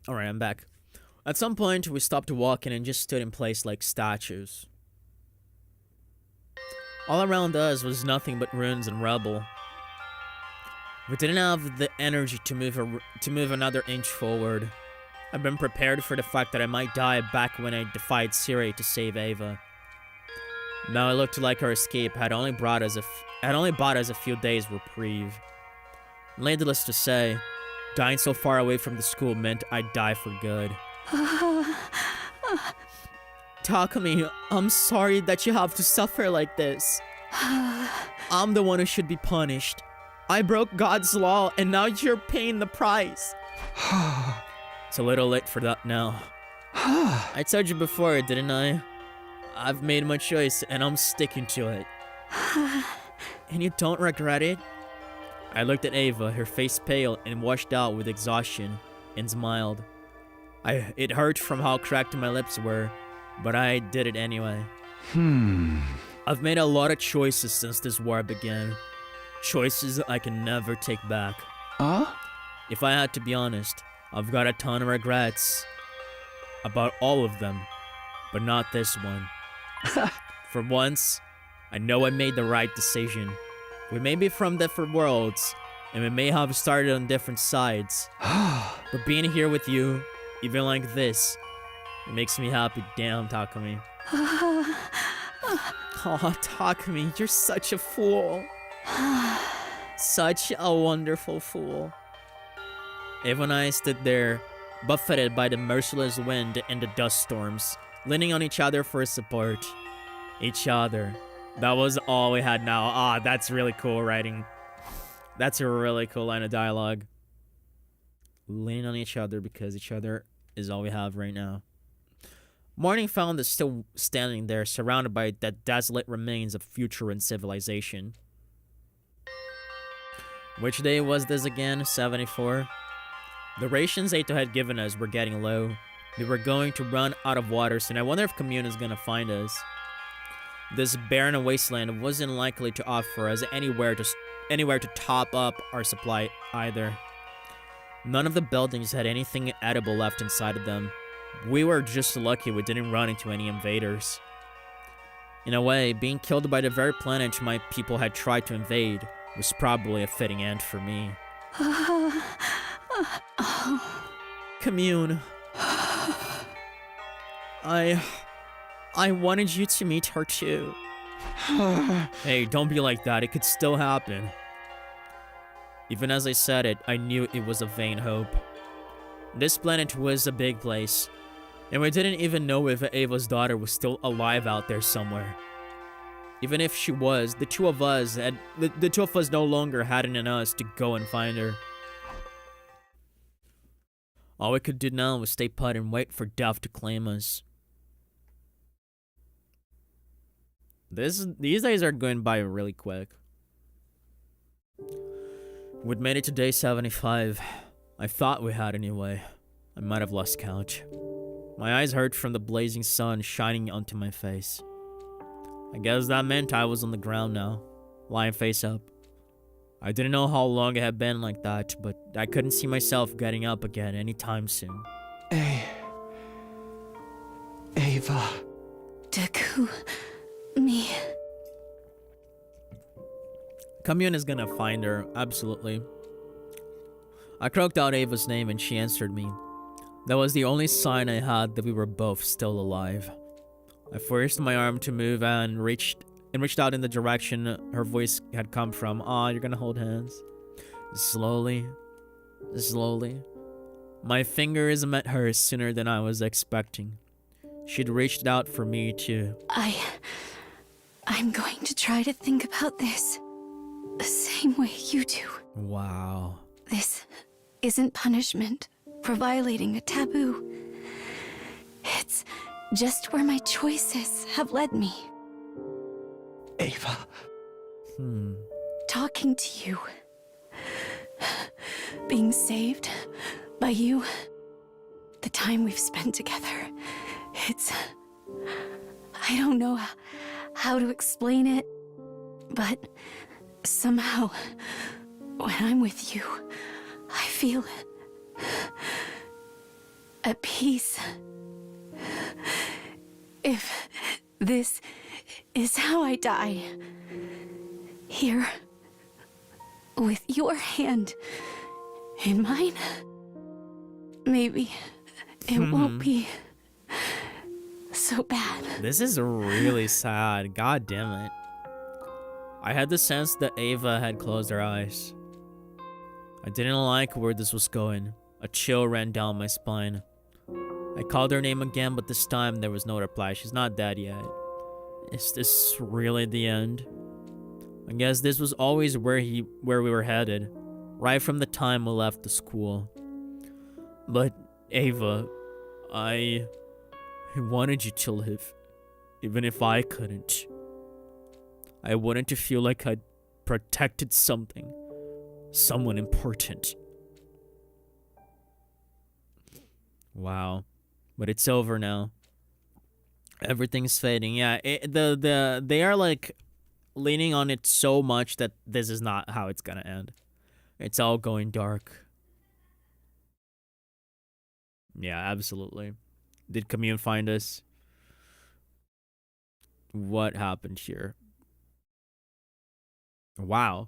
Alright, I'm back. At some point, we stopped walking and just stood in place like statues. All around us was nothing but ruins and rubble. We didn't have the energy to move another inch forward. I've been prepared for the fact that I might die back when I defied Siri to save Ava. Now it looked like our escape had only bought us a few days reprieve. Needless to say, dying so far away from the school meant I'd die for good. Takumi, I'm sorry that you have to suffer like this. I'm the one who should be punished. I broke God's law and now you're paying the price. It's a little late for that now. I told you before, didn't I? I've made my choice and I'm sticking to it. And you don't regret it? I looked at Ava, her face pale and washed out with exhaustion, and smiled. It hurt from how cracked my lips were, but I did it anyway. I've made a lot of choices since this war began. Choices I can never take back. If I had to be honest, I've got a ton of regrets about all of them, but not this one. For once, I know I made the right decision. We may be from different worlds, and we may have started on different sides, but being here with you, even like this, it makes me happy. Damn, Takumi. Oh, Takumi, you're such a fool. Such a wonderful fool. Ava and I stood there, buffeted by the merciless wind and the dust storms, leaning on each other for support. Each other. That was all we had now. Ah, that's really cool writing. That's a really cool line of dialogue. Leaning on each other because each other is all we have right now. Morning found us still standing there, surrounded by the desolate remains of future and civilization. Which day was this again? 74? The rations Ato had given us were getting low. We were going to run out of water soon. I wonder if Commune is gonna find us. This barren wasteland wasn't likely to offer us anywhere to top up our supply either. None of the buildings had anything edible left inside of them. We were just lucky we didn't run into any invaders. In a way, being killed by the very planet my people had tried to invade was probably a fitting end for me. Commune. I wanted you to meet her too. Hey, don't be like that. It could still happen. Even as I said it, I knew it was a vain hope. This planet was a big place, and we didn't even know if Ava's daughter was still alive out there somewhere. Even if she was, the two of us no longer had it in us to go and find her. All we could do now was stay put and wait for death to claim us. These days are going by really quick. We'd made it to day 75. I thought we had anyway. I might have lost count. My eyes hurt from the blazing sun shining onto my face. I guess that meant I was on the ground now, lying face up. I didn't know how long it had been like that, but I couldn't see myself getting up again anytime soon. Ava. Deku, me. Commune is gonna find her, absolutely. I croaked out Ava's name and she answered me. That was the only sign I had that we were both still alive. I forced my arm to move and reached out in the direction her voice had come from. Aw, you're gonna hold hands. Slowly. My fingers met hers sooner than I was expecting. She'd reached out for me too. I'm going to try to think about this the same way you do. Wow. This isn't punishment for violating a taboo. It's just where my choices have led me. Ava. Talking to you. Being saved by you. The time we've spent together. I don't know how to explain it, but somehow, when I'm with you, I feel at peace. If this is how I die, here, with your hand in mine, maybe it won't be so bad. This is really sad. God damn it. I had the sense that Ava had closed her eyes. I didn't like where this was going. A chill ran down my spine. I called her name again, but this time there was no reply. She's not dead yet. Is this really the end? I guess this was always where we were headed, right from the time we left the school. But Ava, I wanted you to live, even if I couldn't. I wanted to feel like I'd protected someone important. Wow. But it's over now. Everything's fading. Yeah, they are like leaning on it so much that this is not how it's gonna end. It's all going dark. Yeah, absolutely. Did Commune find us? What happened here? Wow.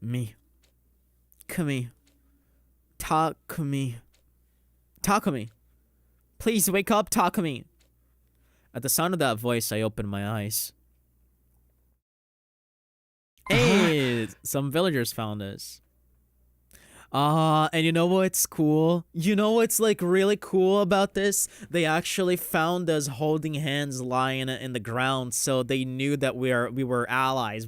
Me. Kami. Takumi. Takumi. Please wake up, Takumi. At the sound of that voice, I opened my eyes. Hey, some villagers found us. And you know what's cool? You know what's like really cool about this? They actually found us holding hands lying in the ground, so they knew that we were allies.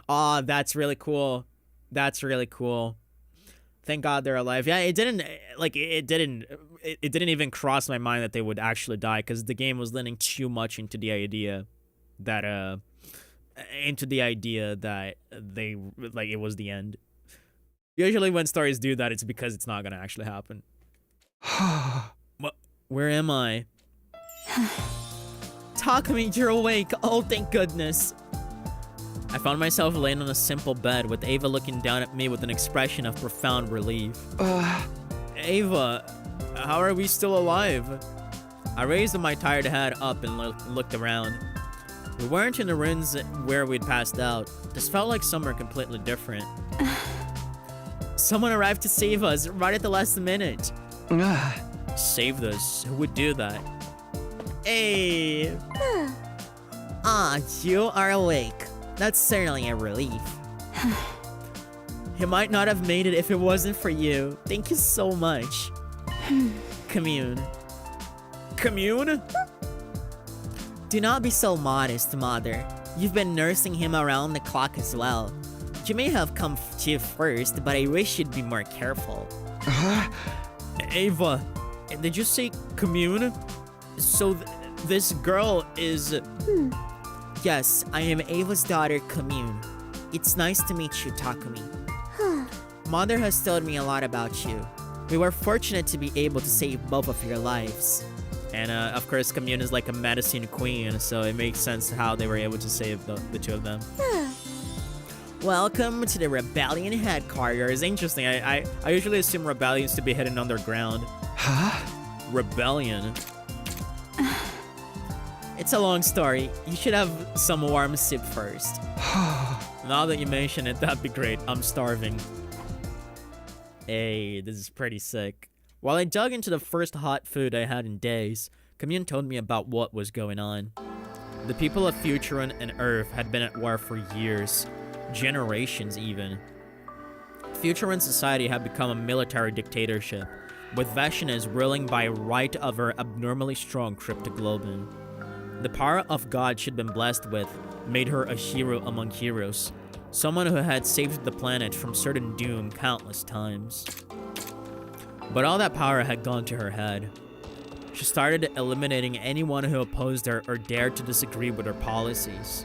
That's really cool. That's really cool. Thank God they're alive. Yeah, it didn't even cross my mind that they would actually die, because the game was leaning too much into the idea that they like it was the end. Usually when stories do that, it's because it's not gonna actually happen. Where am I? Takumi, you're awake. Oh, thank goodness. I found myself laying on a simple bed with Ava looking down at me with an expression of profound relief. Ava, how are we still alive? I raised my tired head up and looked around. We weren't in the ruins where we'd passed out. This felt like somewhere completely different. Someone arrived to save us right at the last minute. Saved us? Who would do that? Hey! You are awake. That's certainly a relief. You might not have made it if it wasn't for you. Thank you so much. Commune. Commune? Do not be so modest, Mother. You've been nursing him around the clock as well. You may have come to you first, but I wish you'd be more careful. Ava, did you say commune? So this girl is... Yes, I am Ava's daughter, Commune. It's nice to meet you, Takumi. Mother has told me a lot about you. We were fortunate to be able to save both of your lives. And of course, Commune is like a medicine queen, so it makes sense how they were able to save the two of them. Welcome to the Rebellion headquarters. Interesting. I usually assume rebellions to be hidden underground. Huh? Rebellion. It's a long story. You should have some warm soup first. Now that you mention it, that'd be great. I'm starving. Hey, this is pretty sick. While I dug into the first hot food I had in days, Commune told me about what was going on. The people of Futuron and Earth had been at war for years, generations even. Futuron society had become a military dictatorship, with Vashines ruling by right of her abnormally strong cryptoglobin. The power of God she'd been blessed with made her a hero among heroes, someone who had saved the planet from certain doom countless times. But all that power had gone to her head. She started eliminating anyone who opposed her or dared to disagree with her policies.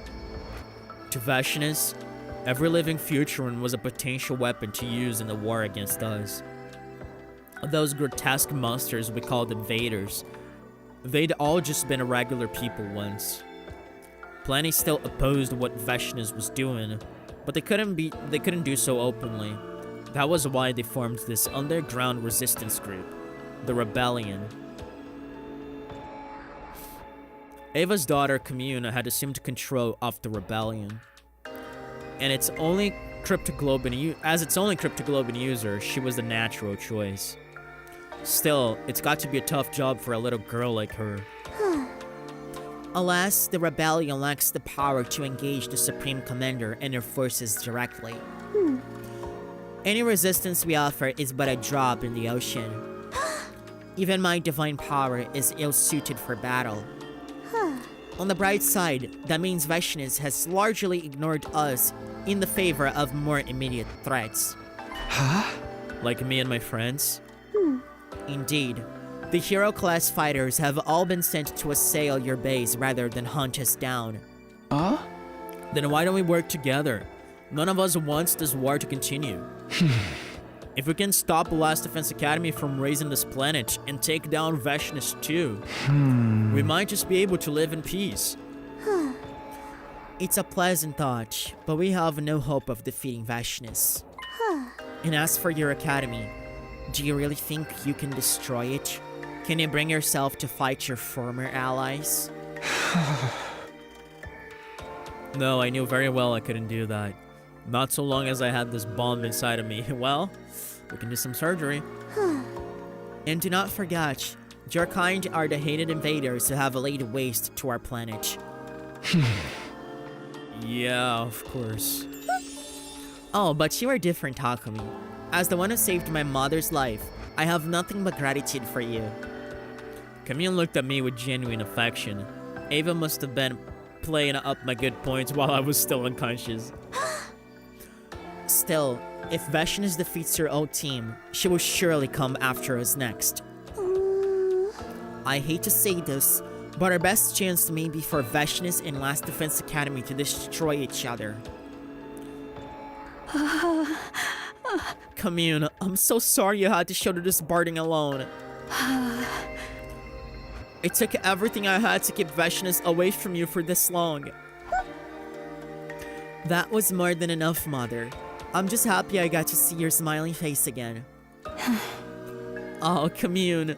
To Vashines, every living Futuron was a potential weapon to use in the war against us. Those grotesque monsters we called invaders, they'd all just been regular people once. Plenty still opposed what Vashines was doing, but they couldn't do so openly. That was why they formed this underground resistance group, the Rebellion. Ava's daughter, Commune, had assumed control of the Rebellion. And as its only cryptoglobin user, she was the natural choice. Still, it's got to be a tough job for a little girl like her. Alas, the Rebellion lacks the power to engage the Supreme Commander and her forces directly. Any resistance we offer is but a drop in the ocean. Even my divine power is ill-suited for battle. On the bright side, that means Vashines has largely ignored us in the favor of more immediate threats. Huh? Like me and my friends? Indeed. The hero-class fighters have all been sent to assail your base rather than hunt us down. Huh? Then why don't we work together? None of us wants this war to continue. If we can stop the Last Defense Academy from raising this planet and take down Vashines too, we might just be able to live in peace. It's a pleasant thought, but we have no hope of defeating Vashines. And as for your academy, do you really think you can destroy it? Can you bring yourself to fight your former allies? No, I knew very well I couldn't do that. Not so long as I had this bomb inside of me. Well, we can do some surgery. And do not forget, your kind are the hated invaders who have laid waste to our planet. Yeah, of course. Oh, but you are different, Takumi. As the one who saved my mother's life, I have nothing but gratitude for you. Camille looked at me with genuine affection. Ava must have been playing up my good points while I was still unconscious. Still, if Vashines defeats your old team, she will surely come after us next. I hate to say this, but our best chance may be for Vashines and Last Defense Academy to destroy each other. Commune, I'm so sorry you had to shoulder this burden alone. It took everything I had to keep Vashines away from you for this long. That was more than enough, Mother. I'm just happy I got to see your smiling face again. Oh, Commune.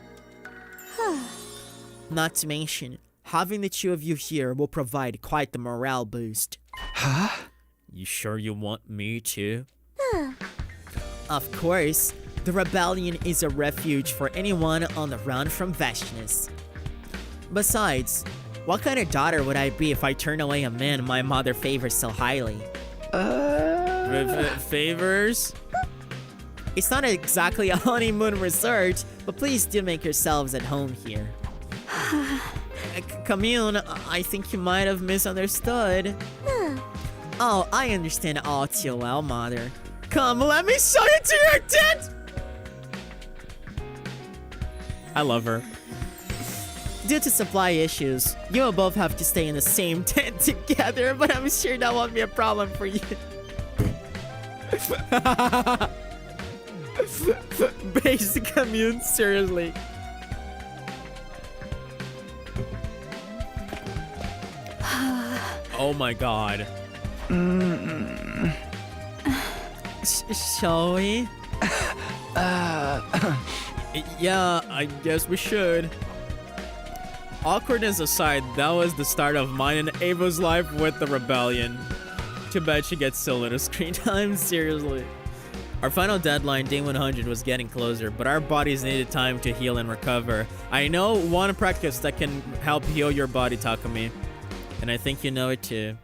Not to mention, Having the two of you here will provide quite the morale boost. Huh? You sure you want me to? Of course, the rebellion is a refuge for anyone on the run from Veshness. Besides, what kind of daughter would I be if I turned away a man my mother favors so highly? Favors? It's not exactly a honeymoon resort, but please do make yourselves at home here. Commune, I think you might have misunderstood. Oh, I understand all too well, mother. Come, let me show you to your tent! I love her. Due to supply issues, you will both have to stay in the same tent together, but I'm sure that won't be a problem for you. Basic commune, seriously. Oh my god. Shall we? Yeah, I guess we should. Awkwardness aside, that was the start of mine and Ava's life with the rebellion. Too bad she gets so little screen time, seriously. Our final deadline, day 100, was getting closer, but our bodies needed time to heal and recover. I know one practice that can help heal your body, Takumi. And I think you know it too.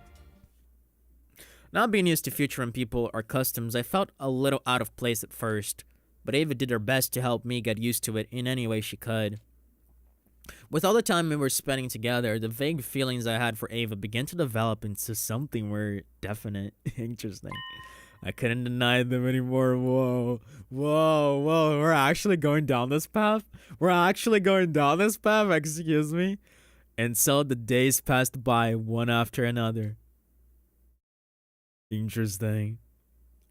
Not being used to Futurum people or customs, I felt a little out of place at first, but Ava did her best to help me get used to it in any way she could. With all the time we were spending together, the vague feelings I had for Ava began to develop into something more definite. Interesting. I couldn't deny them anymore. Whoa. We're actually going down this path? Excuse me? And so the days passed by one after another. Interesting.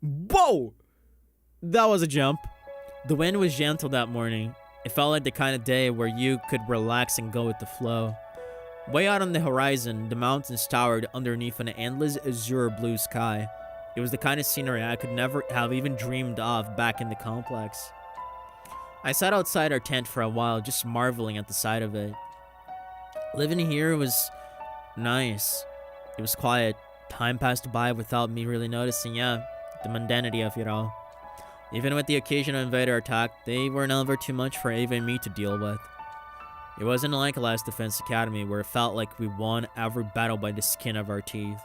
Whoa! That was a jump. The wind was gentle that morning. It felt like the kind of day where you could relax and go with the flow. Way out on the horizon, the mountains towered underneath an endless azure blue sky. It was the kind of scenery I could never have even dreamed of back in the complex. I sat outside our tent for a while, just marveling at the sight of it. Living here was nice. It was quiet. Time passed by without me really noticing, the mundanity of it all. Even with the occasional invader attack, they were never too much for Ava and me to deal with. It wasn't like Last Defense Academy, where it felt like we won every battle by the skin of our teeth.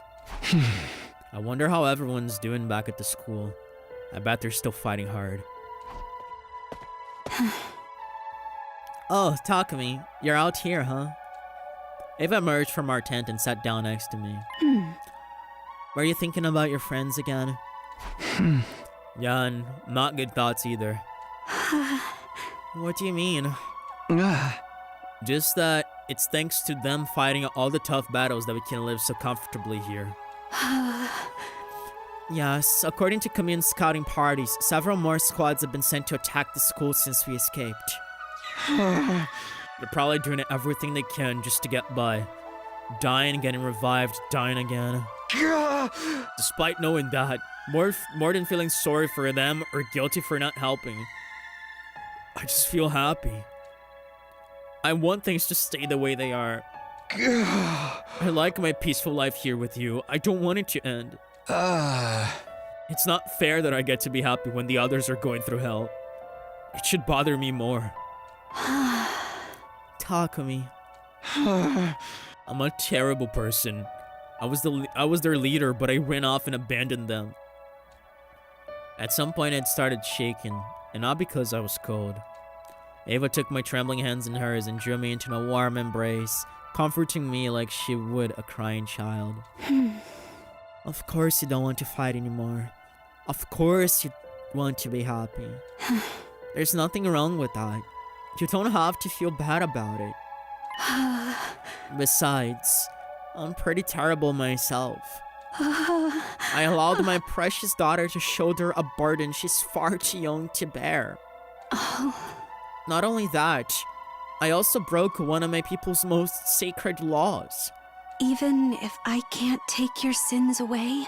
I wonder how everyone's doing back at the school. I bet they're still fighting hard. Oh, Takumi, you're out here, huh? Ava emerged from our tent and sat down next to me. Were you thinking about your friends again? Yeah, and not good thoughts either. What do you mean? Just that it's thanks to them fighting all the tough battles that we can live so comfortably here. Yes, according to commune scouting parties, several more squads have been sent to attack the school since we escaped. They're probably doing everything they can just to get by. Dying, getting revived, dying again. Despite knowing that, more than feeling sorry for them or guilty for not helping, I just feel happy. I want things to stay the way they are. I like my peaceful life here with you. I don't want it to end. It's not fair that I get to be happy when the others are going through hell. It should bother me more. Takumi. I'm a terrible person. I was their leader, but I ran off and abandoned them. At some point, I'd started shaking, and not because I was cold. Ava took my trembling hands in hers and drew me into a warm embrace, comforting me like she would a crying child. Of course you don't want to fight anymore. Of course you want to be happy. There's nothing wrong with that. You don't have to feel bad about it. Besides, I'm pretty terrible myself. I allowed my precious daughter to shoulder a burden she's far too young to bear. Not only that, I also broke one of my people's most sacred laws. Even if I can't take your sins away,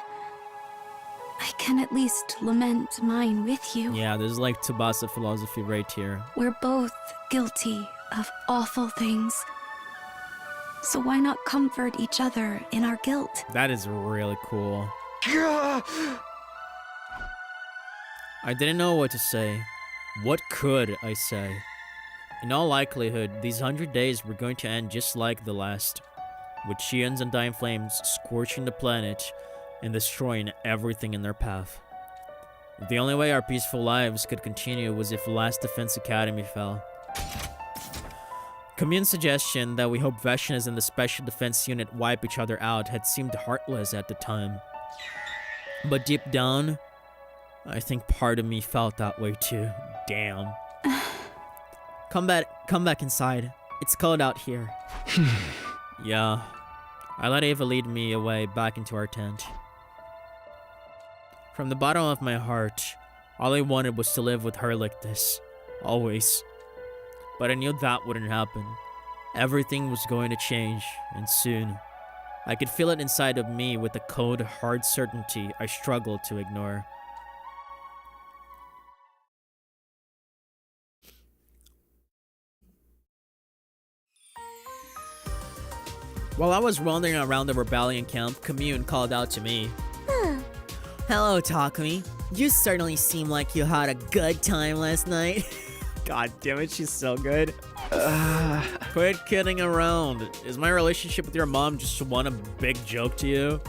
I can at least lament mine with you. Yeah, this is like Tsubasa philosophy right here. We're both guilty of awful things. So why not comfort each other in our guilt? That is really cool. I didn't know what to say. What could I say? In all likelihood, these 100 days were going to end just like the last, with Shion's undying flames scorching the planet and destroying everything in their path. The only way our peaceful lives could continue was if Last Defense Academy fell. Commune's suggestion that we hope Veshnas and the Special Defense Unit wipe each other out had seemed heartless at the time. But deep down, I think part of me felt that way too. Damn. Come back inside. It's cold out here. Yeah. I let Ava lead me away back into our tent. From the bottom of my heart, all I wanted was to live with her like this. Always. But I knew that wouldn't happen. Everything was going to change, and soon. I could feel it inside of me with a cold, hard certainty I struggled to ignore. While I was wandering around the rebellion camp, Commune called out to me. Hello, Takumi. You certainly seem like you had a good time last night. God damn it, she's so good. Quit kidding around. Is my relationship with your mom just one big joke to you?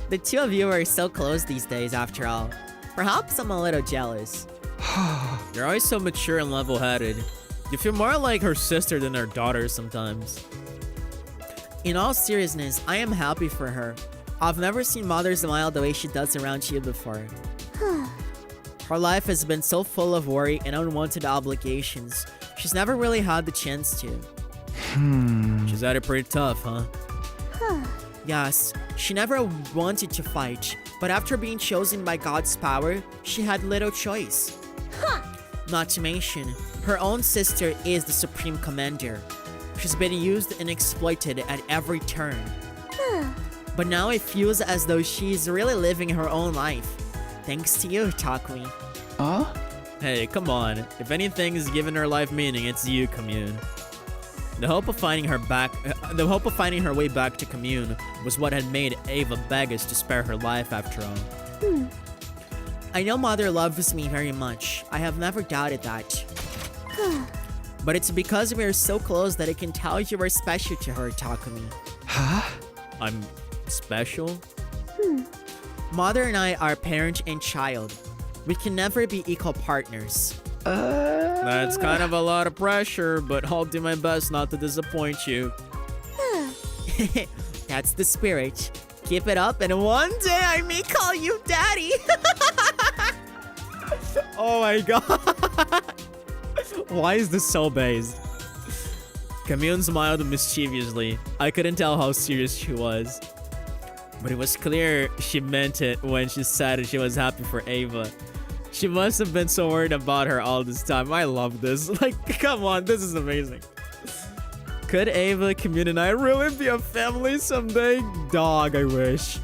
The two of you are so close these days, after all. Perhaps I'm a little jealous. You're always so mature and level-headed. You feel more like her sister than her daughter sometimes. In all seriousness, I am happy for her. I've never seen Mother smile the way she does around you before. Her life has been so full of worry and unwanted obligations. She's never really had the chance to. She's had it pretty tough, huh? Yes, she never wanted to fight, but after being chosen by God's power, she had little choice. Not to mention, her own sister is the Supreme Commander. She's been used and exploited at every turn. But now it feels as though she's really living her own life. Thanks to you, Takumi. Huh? Hey, come on. If anything is giving her life meaning, it's you, Commune. The hope of finding her way back to Commune was what had made Ava beg us to spare her life after all. I know Mother loves me very much. I have never doubted that. But it's because we are so close that I can tell you are special to her, Takumi. Huh? I'm special? Mother and I are parent and child. We can never be equal partners. That's kind of a lot of pressure, but I'll do my best not to disappoint you. That's the spirit. Keep it up and one day I may call you Daddy. Oh my god. Why is this so based? Commune smiled mischievously. I couldn't tell how serious she was. But it was clear she meant it when she said she was happy for Ava. She must have been so worried about her all this time. I love this. Like, come on, this is amazing. Could Ava, Commune, and I really be a family someday? Dog, I wish.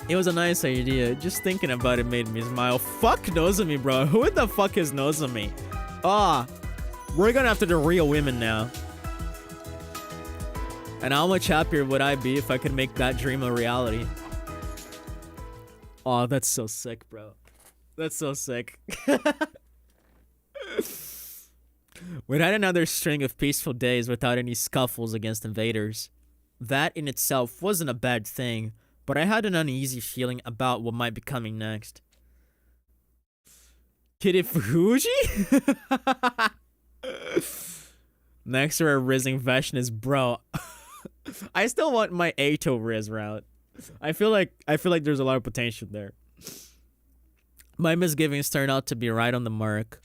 It was a nice idea. Just thinking about it made me smile. Fuck Nozomi, bro. Who the fuck is Nozomi? We're gonna have to do real women now. And how much happier would I be if I could make that dream a reality? Oh, that's so sick, bro. That's so sick. We had another string of peaceful days without any scuffles against invaders. That in itself wasn't a bad thing, but I had an uneasy feeling about what might be coming next. Kirifuji? Next to our rising Veshnas, bro. I still want my Ato Riz route. I feel like there's a lot of potential there. My misgivings turned out to be right on the mark.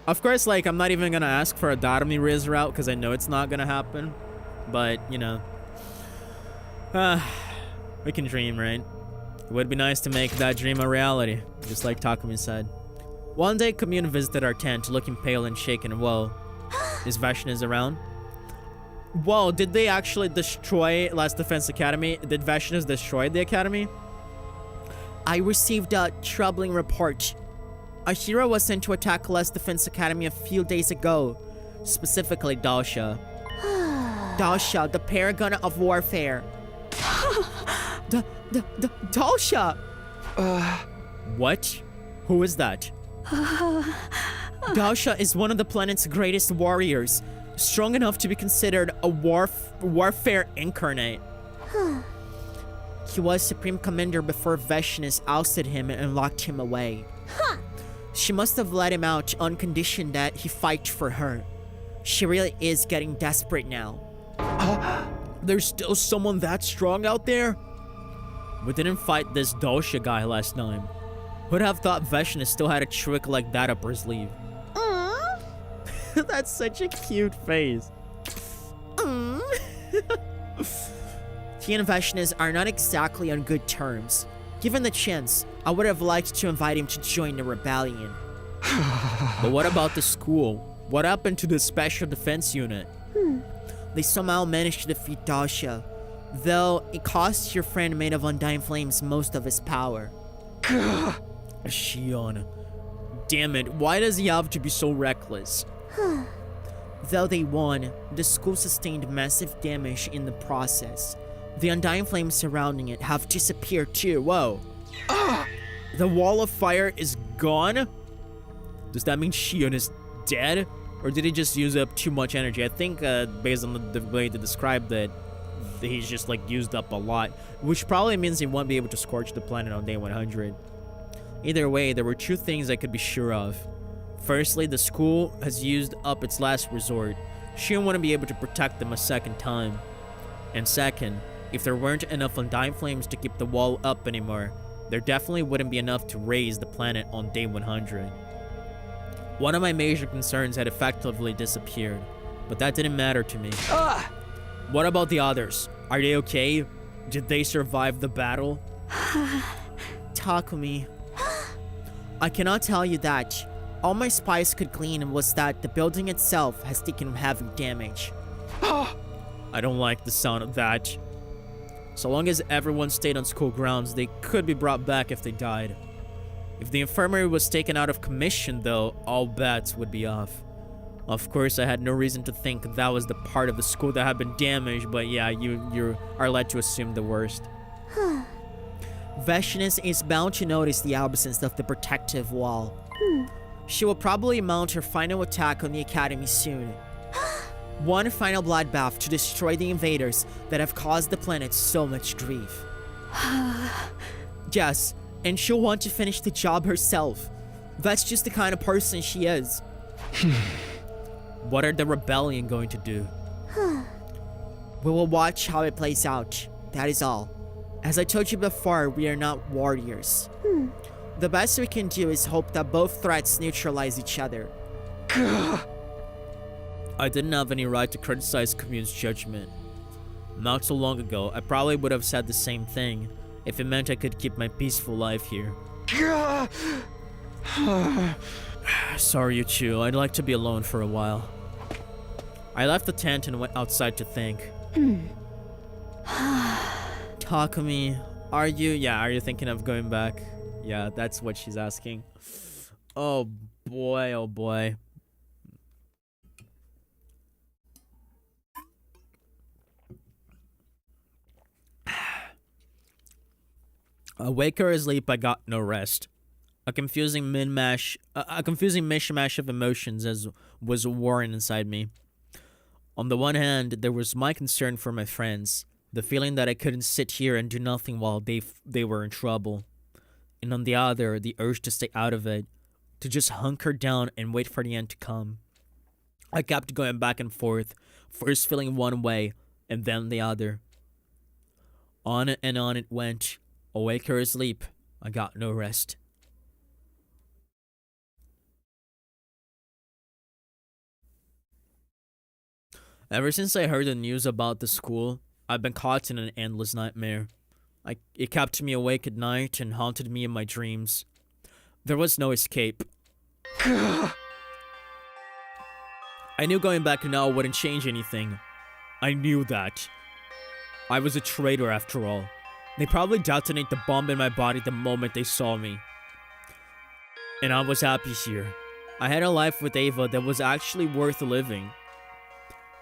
Of course, like, I'm not even gonna ask for a Darumi Riz route because I know it's not gonna happen. But, you know. We can dream, right? It would be nice to make that dream a reality, just like Takumi said. One day, Commune visited our tent, looking pale and shaken. Whoa. Is Veshnas around? Whoa, did they actually destroy Last Defense Academy? Did Veshnas destroy the academy? I received a troubling report. A hero was sent to attack Last Defense Academy a few days ago. specifically Dalsha. Dalsha, the paragon of warfare. Dalsha! What? Who is that? Dalsha is one of the planet's greatest warriors, strong enough to be considered a warfare incarnate. He was Supreme Commander before Veshness ousted him and locked him away. She must have let him out on condition that he fight for her. She really is getting desperate now. There's still someone that strong out there? We didn't fight this Dalsha guy last time. Who'd have thought Veshness still had a trick like that up her sleeve? That's such a cute face. He and Veshness are not exactly on good terms. Given the chance, I would have liked to invite him to join the rebellion. But what about the school? What happened to the Special Defense Unit? They somehow managed to defeat Dalsha, though it cost your friend made of Undying Flames most of his power. Shion. Damn it, why does he have to be so reckless? Though they won, the school sustained massive damage in the process. The Undying Flames surrounding it have disappeared too. Whoa. The wall of fire is gone? Does that mean Shion is dead? Or did he just use up too much energy? I think based on the way they described it, he's just like used up a lot. Which probably means he won't be able to scorch the planet on day 100. Either way, there were two things I could be sure of. Firstly, the school has used up its last resort. Shion wouldn't be able to protect them a second time. And second, if there weren't enough Undying Flames to keep the wall up anymore, there definitely wouldn't be enough to raise the planet on day 100. One of my major concerns had effectively disappeared, but that didn't matter to me. What about the others? Are they okay? Did they survive the battle? Takumi. I cannot tell you that. All my spies could glean was that the building itself has taken heavy damage. I don't like the sound of that. So long as everyone stayed on school grounds, they could be brought back if they died. If the infirmary was taken out of commission, though, all bets would be off. Of course, I had no reason to think that was the part of the school that had been damaged, but yeah, you are led to assume the worst. Veshness is bound to notice the absence of the protective wall. She will probably mount her final attack on the academy soon. One final bloodbath to destroy the invaders that have caused the planet so much grief. Yes, and she'll want to finish the job herself. That's just the kind of person she is. What are the rebellion going to do? We will watch how it plays out. That is all. As I told you before, we are not warriors. The best we can do is hope that both threats neutralize each other. I didn't have any right to criticize Commune's judgment. Not so long ago, I probably would have said the same thing if it meant I could keep my peaceful life here. Sorry, Uchu. I'd like to be alone for a while. I left the tent and went outside to think. Takumi, are you thinking of going back? Yeah, that's what she's asking. Oh boy, oh boy. Awake or asleep, I got no rest. A confusing mishmash of emotions was warring inside me. On the one hand, there was my concern for my friends, the feeling that I couldn't sit here and do nothing while they were in trouble. And on the other, the urge to stay out of it, to just hunker down and wait for the end to come. I kept going back and forth, first feeling one way, and then the other. On and on it went. Awake or asleep, I got no rest. Ever since I heard the news about the school, I've been caught in an endless nightmare. It kept me awake at night and haunted me in my dreams. There was no escape. I knew going back now wouldn't change anything. I knew that. I was a traitor after all. They probably detonate the bomb in my body the moment they saw me. And I was happy here, I had a life with Ava that was actually worth living.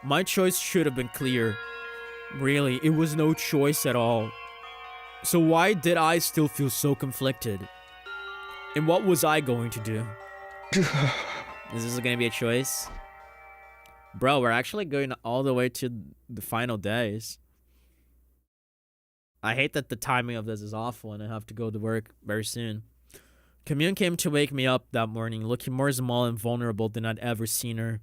My choice should have been clear. Really, it was no choice at all. So why did I still feel so conflicted? And what was I going to do? Is this gonna be a choice? Bro, we're actually going all the way to the final days. I hate that the timing of this is awful and I have to go to work very soon. Commune came to wake me up that morning, looking more small and vulnerable than I'd ever seen her.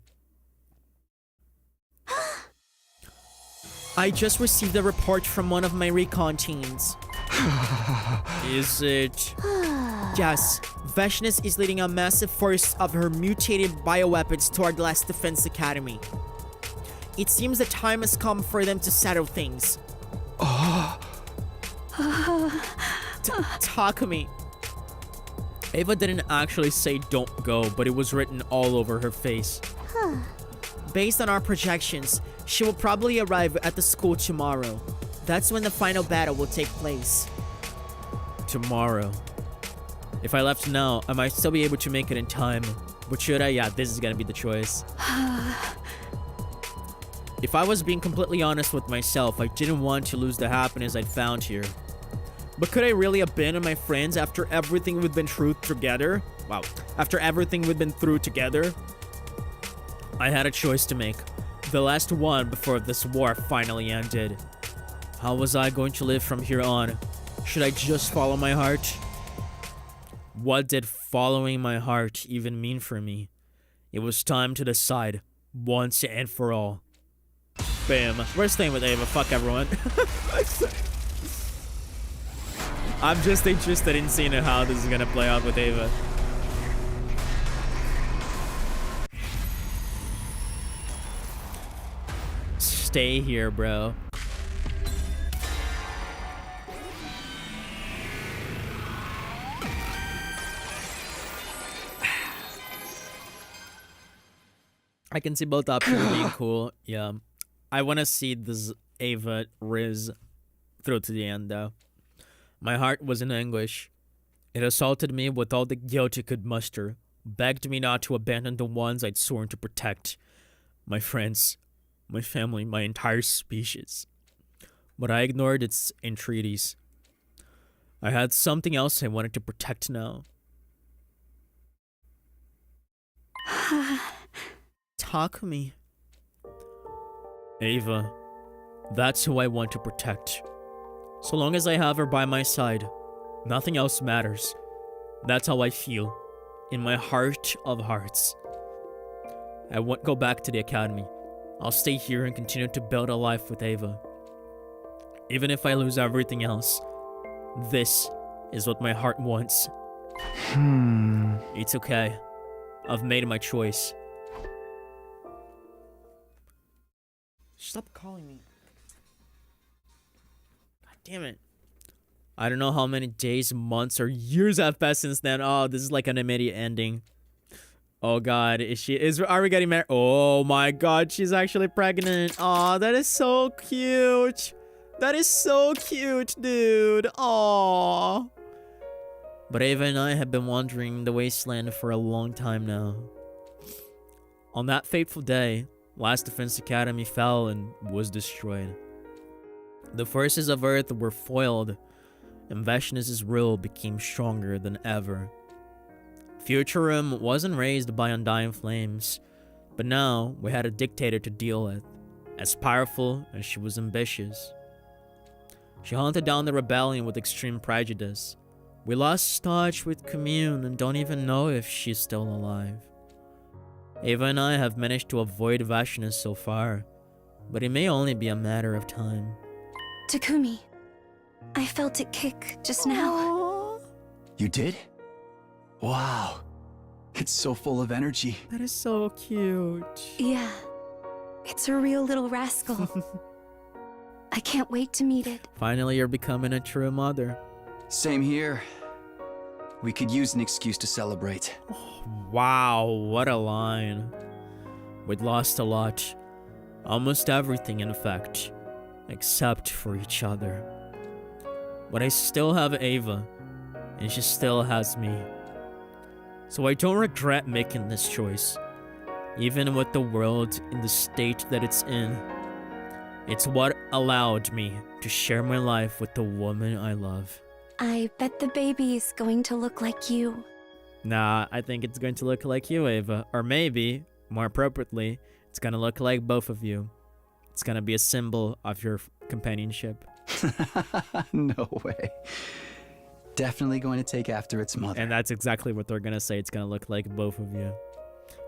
I just received a report from one of my recon teams. Is it? Yes, Veshness is leading a massive force of her mutated bioweapons toward the last defense academy. It seems the time has come for them to settle things. Takumi. Ava didn't actually say don't go, but it was written all over her face. Based on our projections, she will probably arrive at the school tomorrow. That's when the final battle will take place. Tomorrow. If I left now, I might still be able to make it in time. But should I? Yeah, this is gonna be the choice. If I was being completely honest with myself, I didn't want to lose the happiness I'd found here. But could I really abandon my friends after everything we've been through together? Wow. After everything we've been through together? I had a choice to make. The last one before this war finally ended. How was I going to live from here on? Should I just follow my heart? What did following my heart even mean for me? It was time to decide, once and for all. Bam. We're staying with Ava. Fuck everyone. I'm just interested in seeing how this is gonna play out with Ava. Stay here, bro. I can see both options being cool. Yeah. I want to see this Ava Riz through to the end, though. My heart was in anguish. It assaulted me with all the guilt it could muster, begged me not to abandon the ones I'd sworn to protect. My friends, my family, my entire species. But I ignored its entreaties. I had something else I wanted to protect now. Takumi. Ava. That's who I want to protect. So long as I have her by my side, nothing else matters. That's how I feel. In my heart of hearts. I won't go back to the academy. I'll stay here and continue to build a life with Ava. Even if I lose everything else, this is what my heart wants. It's okay. I've made my choice. Stop calling me. God damn it. I don't know how many days, months, or years have passed since then. Oh, this is like an immediate ending. Oh god, are we getting married? Oh my god, she's actually pregnant. Oh, that is so cute. That is so cute, dude. Oh. But Ava and I have been wandering the wasteland for a long time now. On that fateful day, Last Defense Academy fell and was destroyed. The forces of Earth were foiled, and Veshness' rule became stronger than ever. Futurum wasn't raised by undying flames, but now we had a dictator to deal with, as powerful as she was ambitious. She hunted down the rebellion with extreme prejudice. We lost touch with Commune and don't even know if she's still alive. Ava and I have managed to avoid Veshness so far, but it may only be a matter of time. Takumi, I felt it kick just now. You did? Wow. It's so full of energy. That is so cute. Yeah, it's a real little rascal. I can't wait to meet it. Finally, you're becoming a true mother. Same here. We could use an excuse to celebrate. Wow, what a line. We'd lost a lot. Almost everything, in fact. Except for each other. But I still have Ava, and she still has me. So I don't regret making this choice. Even with the world in the state that it's in, it's what allowed me to share my life with the woman I love. I bet the baby's going to look like you. Nah, I think it's going to look like you, Ava. Or maybe, more appropriately, it's gonna look like both of you. It's gonna be a symbol of your companionship. No way. Definitely going to take after its mother. And that's exactly what they're gonna say. It's gonna look like both of you.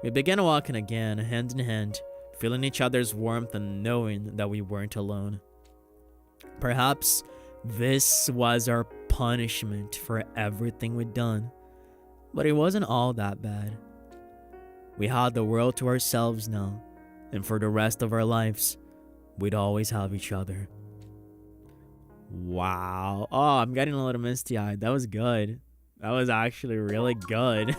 We began walking again, hand in hand, feeling each other's warmth and knowing that we weren't alone. Perhaps this was our punishment for everything we'd done, but it wasn't all that bad. We had the world to ourselves now, and for the rest of our lives, we'd always have each other. Wow. Oh, I'm getting a little misty-eyed. That was good. That was actually really good.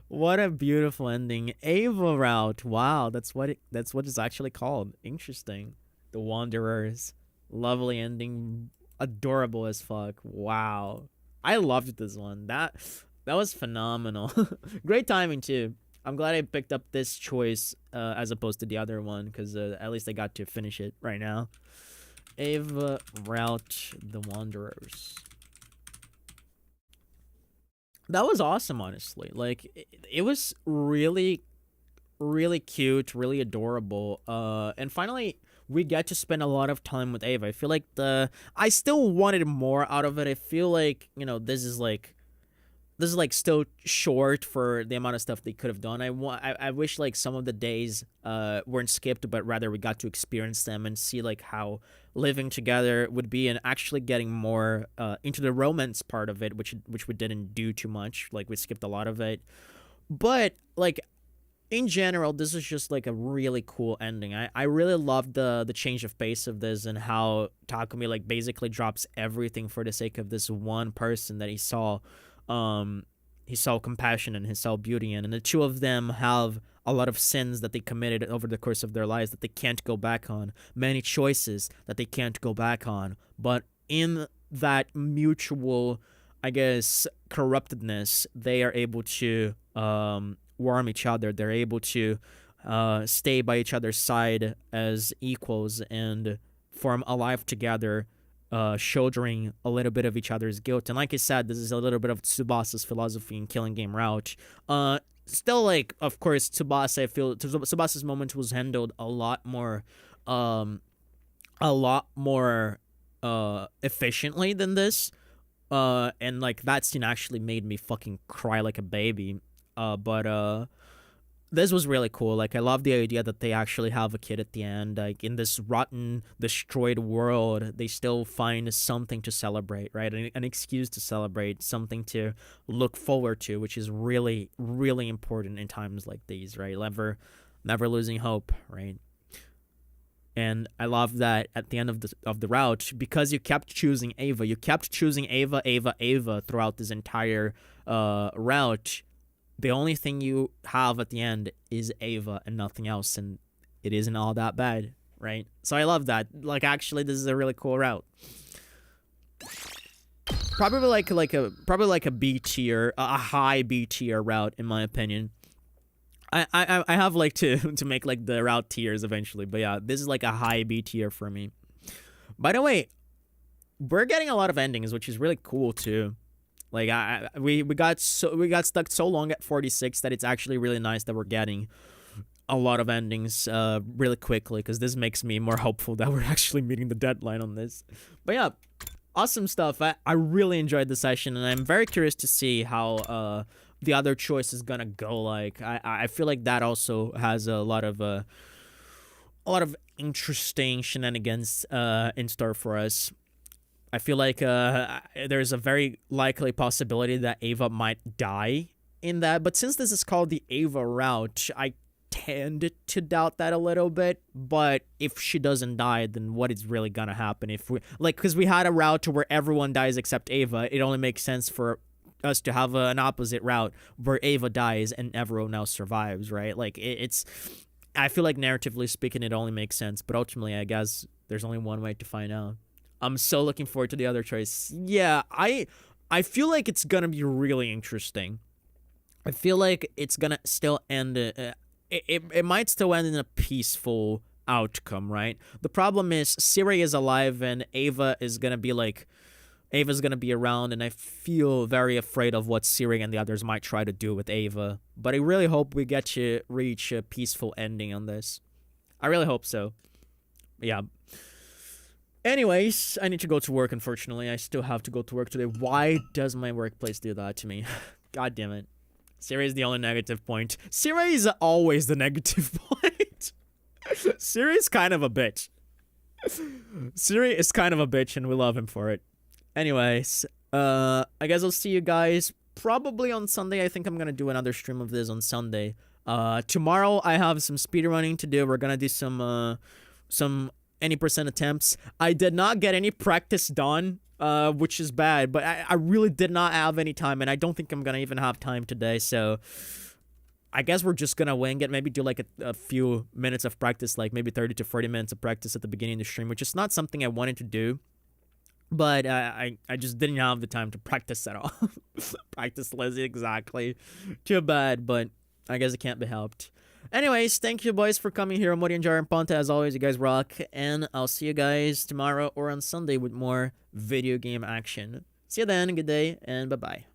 What a beautiful ending. Ava route. Wow, that's what it's actually called. Interesting. The Wanderers. Lovely ending. Adorable as fuck. Wow. I loved this one. That was phenomenal. Great timing too. I'm glad I picked up this choice as opposed to the other one, because at least I got to finish it right now. Ava route the Wanderers. That was awesome, honestly. Like, it was really, really cute, really adorable. And finally, we get to spend a lot of time with Ava. I feel like I still wanted more out of it. I feel like, this is still short for the amount of stuff they could have done. I wish like some of the days weren't skipped, but rather we got to experience them and see like how living together would be, and actually getting more into the romance part of it, which we didn't do too much. Like, we skipped a lot of it. But like, in general, this is just like a really cool ending. I really love the change of pace of this, and how Takumi like basically drops everything for the sake of this one person that he saw compassion and he saw beauty in. And the two of them have a lot of sins that they committed over the course of their lives that they can't go back on, many choices that they can't go back on, but in that mutual, I guess, corruptedness, they are able to warm each other. They're able to stay by each other's side as equals and form a life together, shouldering a little bit of each other's guilt. And like I said, this is a little bit of Tsubasa's philosophy in Killing Game Route. Still, like, of course, I feel Tsubasa's moment was handled a lot more efficiently than this. And like, that scene actually made me fucking cry like a baby. But this was really cool. Like, I love the idea that they actually have a kid at the end. Like, in this rotten, destroyed world, they still find something to celebrate, right? An excuse to celebrate, something to look forward to, which is really, really important in times like these, right? Never losing hope, right? And I love that at the end of the route, because you kept choosing Ava. You kept choosing Ava throughout this entire route. The only thing you have at the end is Ava and nothing else, and it isn't all that bad, right? So I love that. Like, actually, this is a really cool route. Probably like a B tier, a high B tier route, in my opinion. I have like to make like the route tiers eventually, but yeah, this is like a high B tier for me. By the way, we're getting a lot of endings, which is really cool too. Like, we got stuck so long at 46 that it's actually really nice that we're getting a lot of endings really quickly, because this makes me more hopeful that we're actually meeting the deadline on this. But yeah, awesome stuff. I really enjoyed the session, and I'm very curious to see how the other choice is gonna go. Like, I feel like that also has a lot of interesting shenanigans in store for us. I feel like there's a very likely possibility that Ava might die in that. But since this is called the Ava route, I tend to doubt that a little bit. But if she doesn't die, then what is really gonna happen? If we because we had a route to where everyone dies except Ava, it only makes sense for us to have an opposite route where Ava dies and everyone else survives, right? Like, it's I feel like narratively speaking, it only makes sense. But ultimately, I guess there's only one way to find out. I'm so looking forward to the other choice. Yeah, I feel like it's gonna be really interesting. I feel like it's gonna still end. It might still end in a peaceful outcome, right? The problem is Siri is alive and Ava's gonna be around, and I feel very afraid of what Siri and the others might try to do with Ava. But I really hope we get to reach a peaceful ending on this. I really hope so. Yeah. Anyways, I need to go to work, unfortunately. I still have to go to work today. Why does my workplace do that to me? God damn it. Siri is the only negative point. Siri is always the negative point. Siri is kind of a bitch. Siri is kind of a bitch, and we love him for it. Anyways, I guess I'll see you guys probably on Sunday. I think I'm gonna do another stream of this on Sunday. Tomorrow I have some speedrunning to do. We're gonna do some any percent attempts. I did not get any practice done, which is bad, but I really did not have any time, and I don't think I'm gonna even have time today, so I guess we're just gonna wing it. Maybe do like a few minutes of practice, like maybe 30 to 40 minutes of practice at the beginning of the stream, which is not something I wanted to do. But I just didn't have the time to practice at all. Practice Lizzie, exactly. Too bad, but I guess it can't be helped. Anyways, thank you boys for coming here. Mori and Jar and Ponta, as always, you guys rock. And I'll see you guys tomorrow or on Sunday with more video game action. See you then, good day, and bye-bye.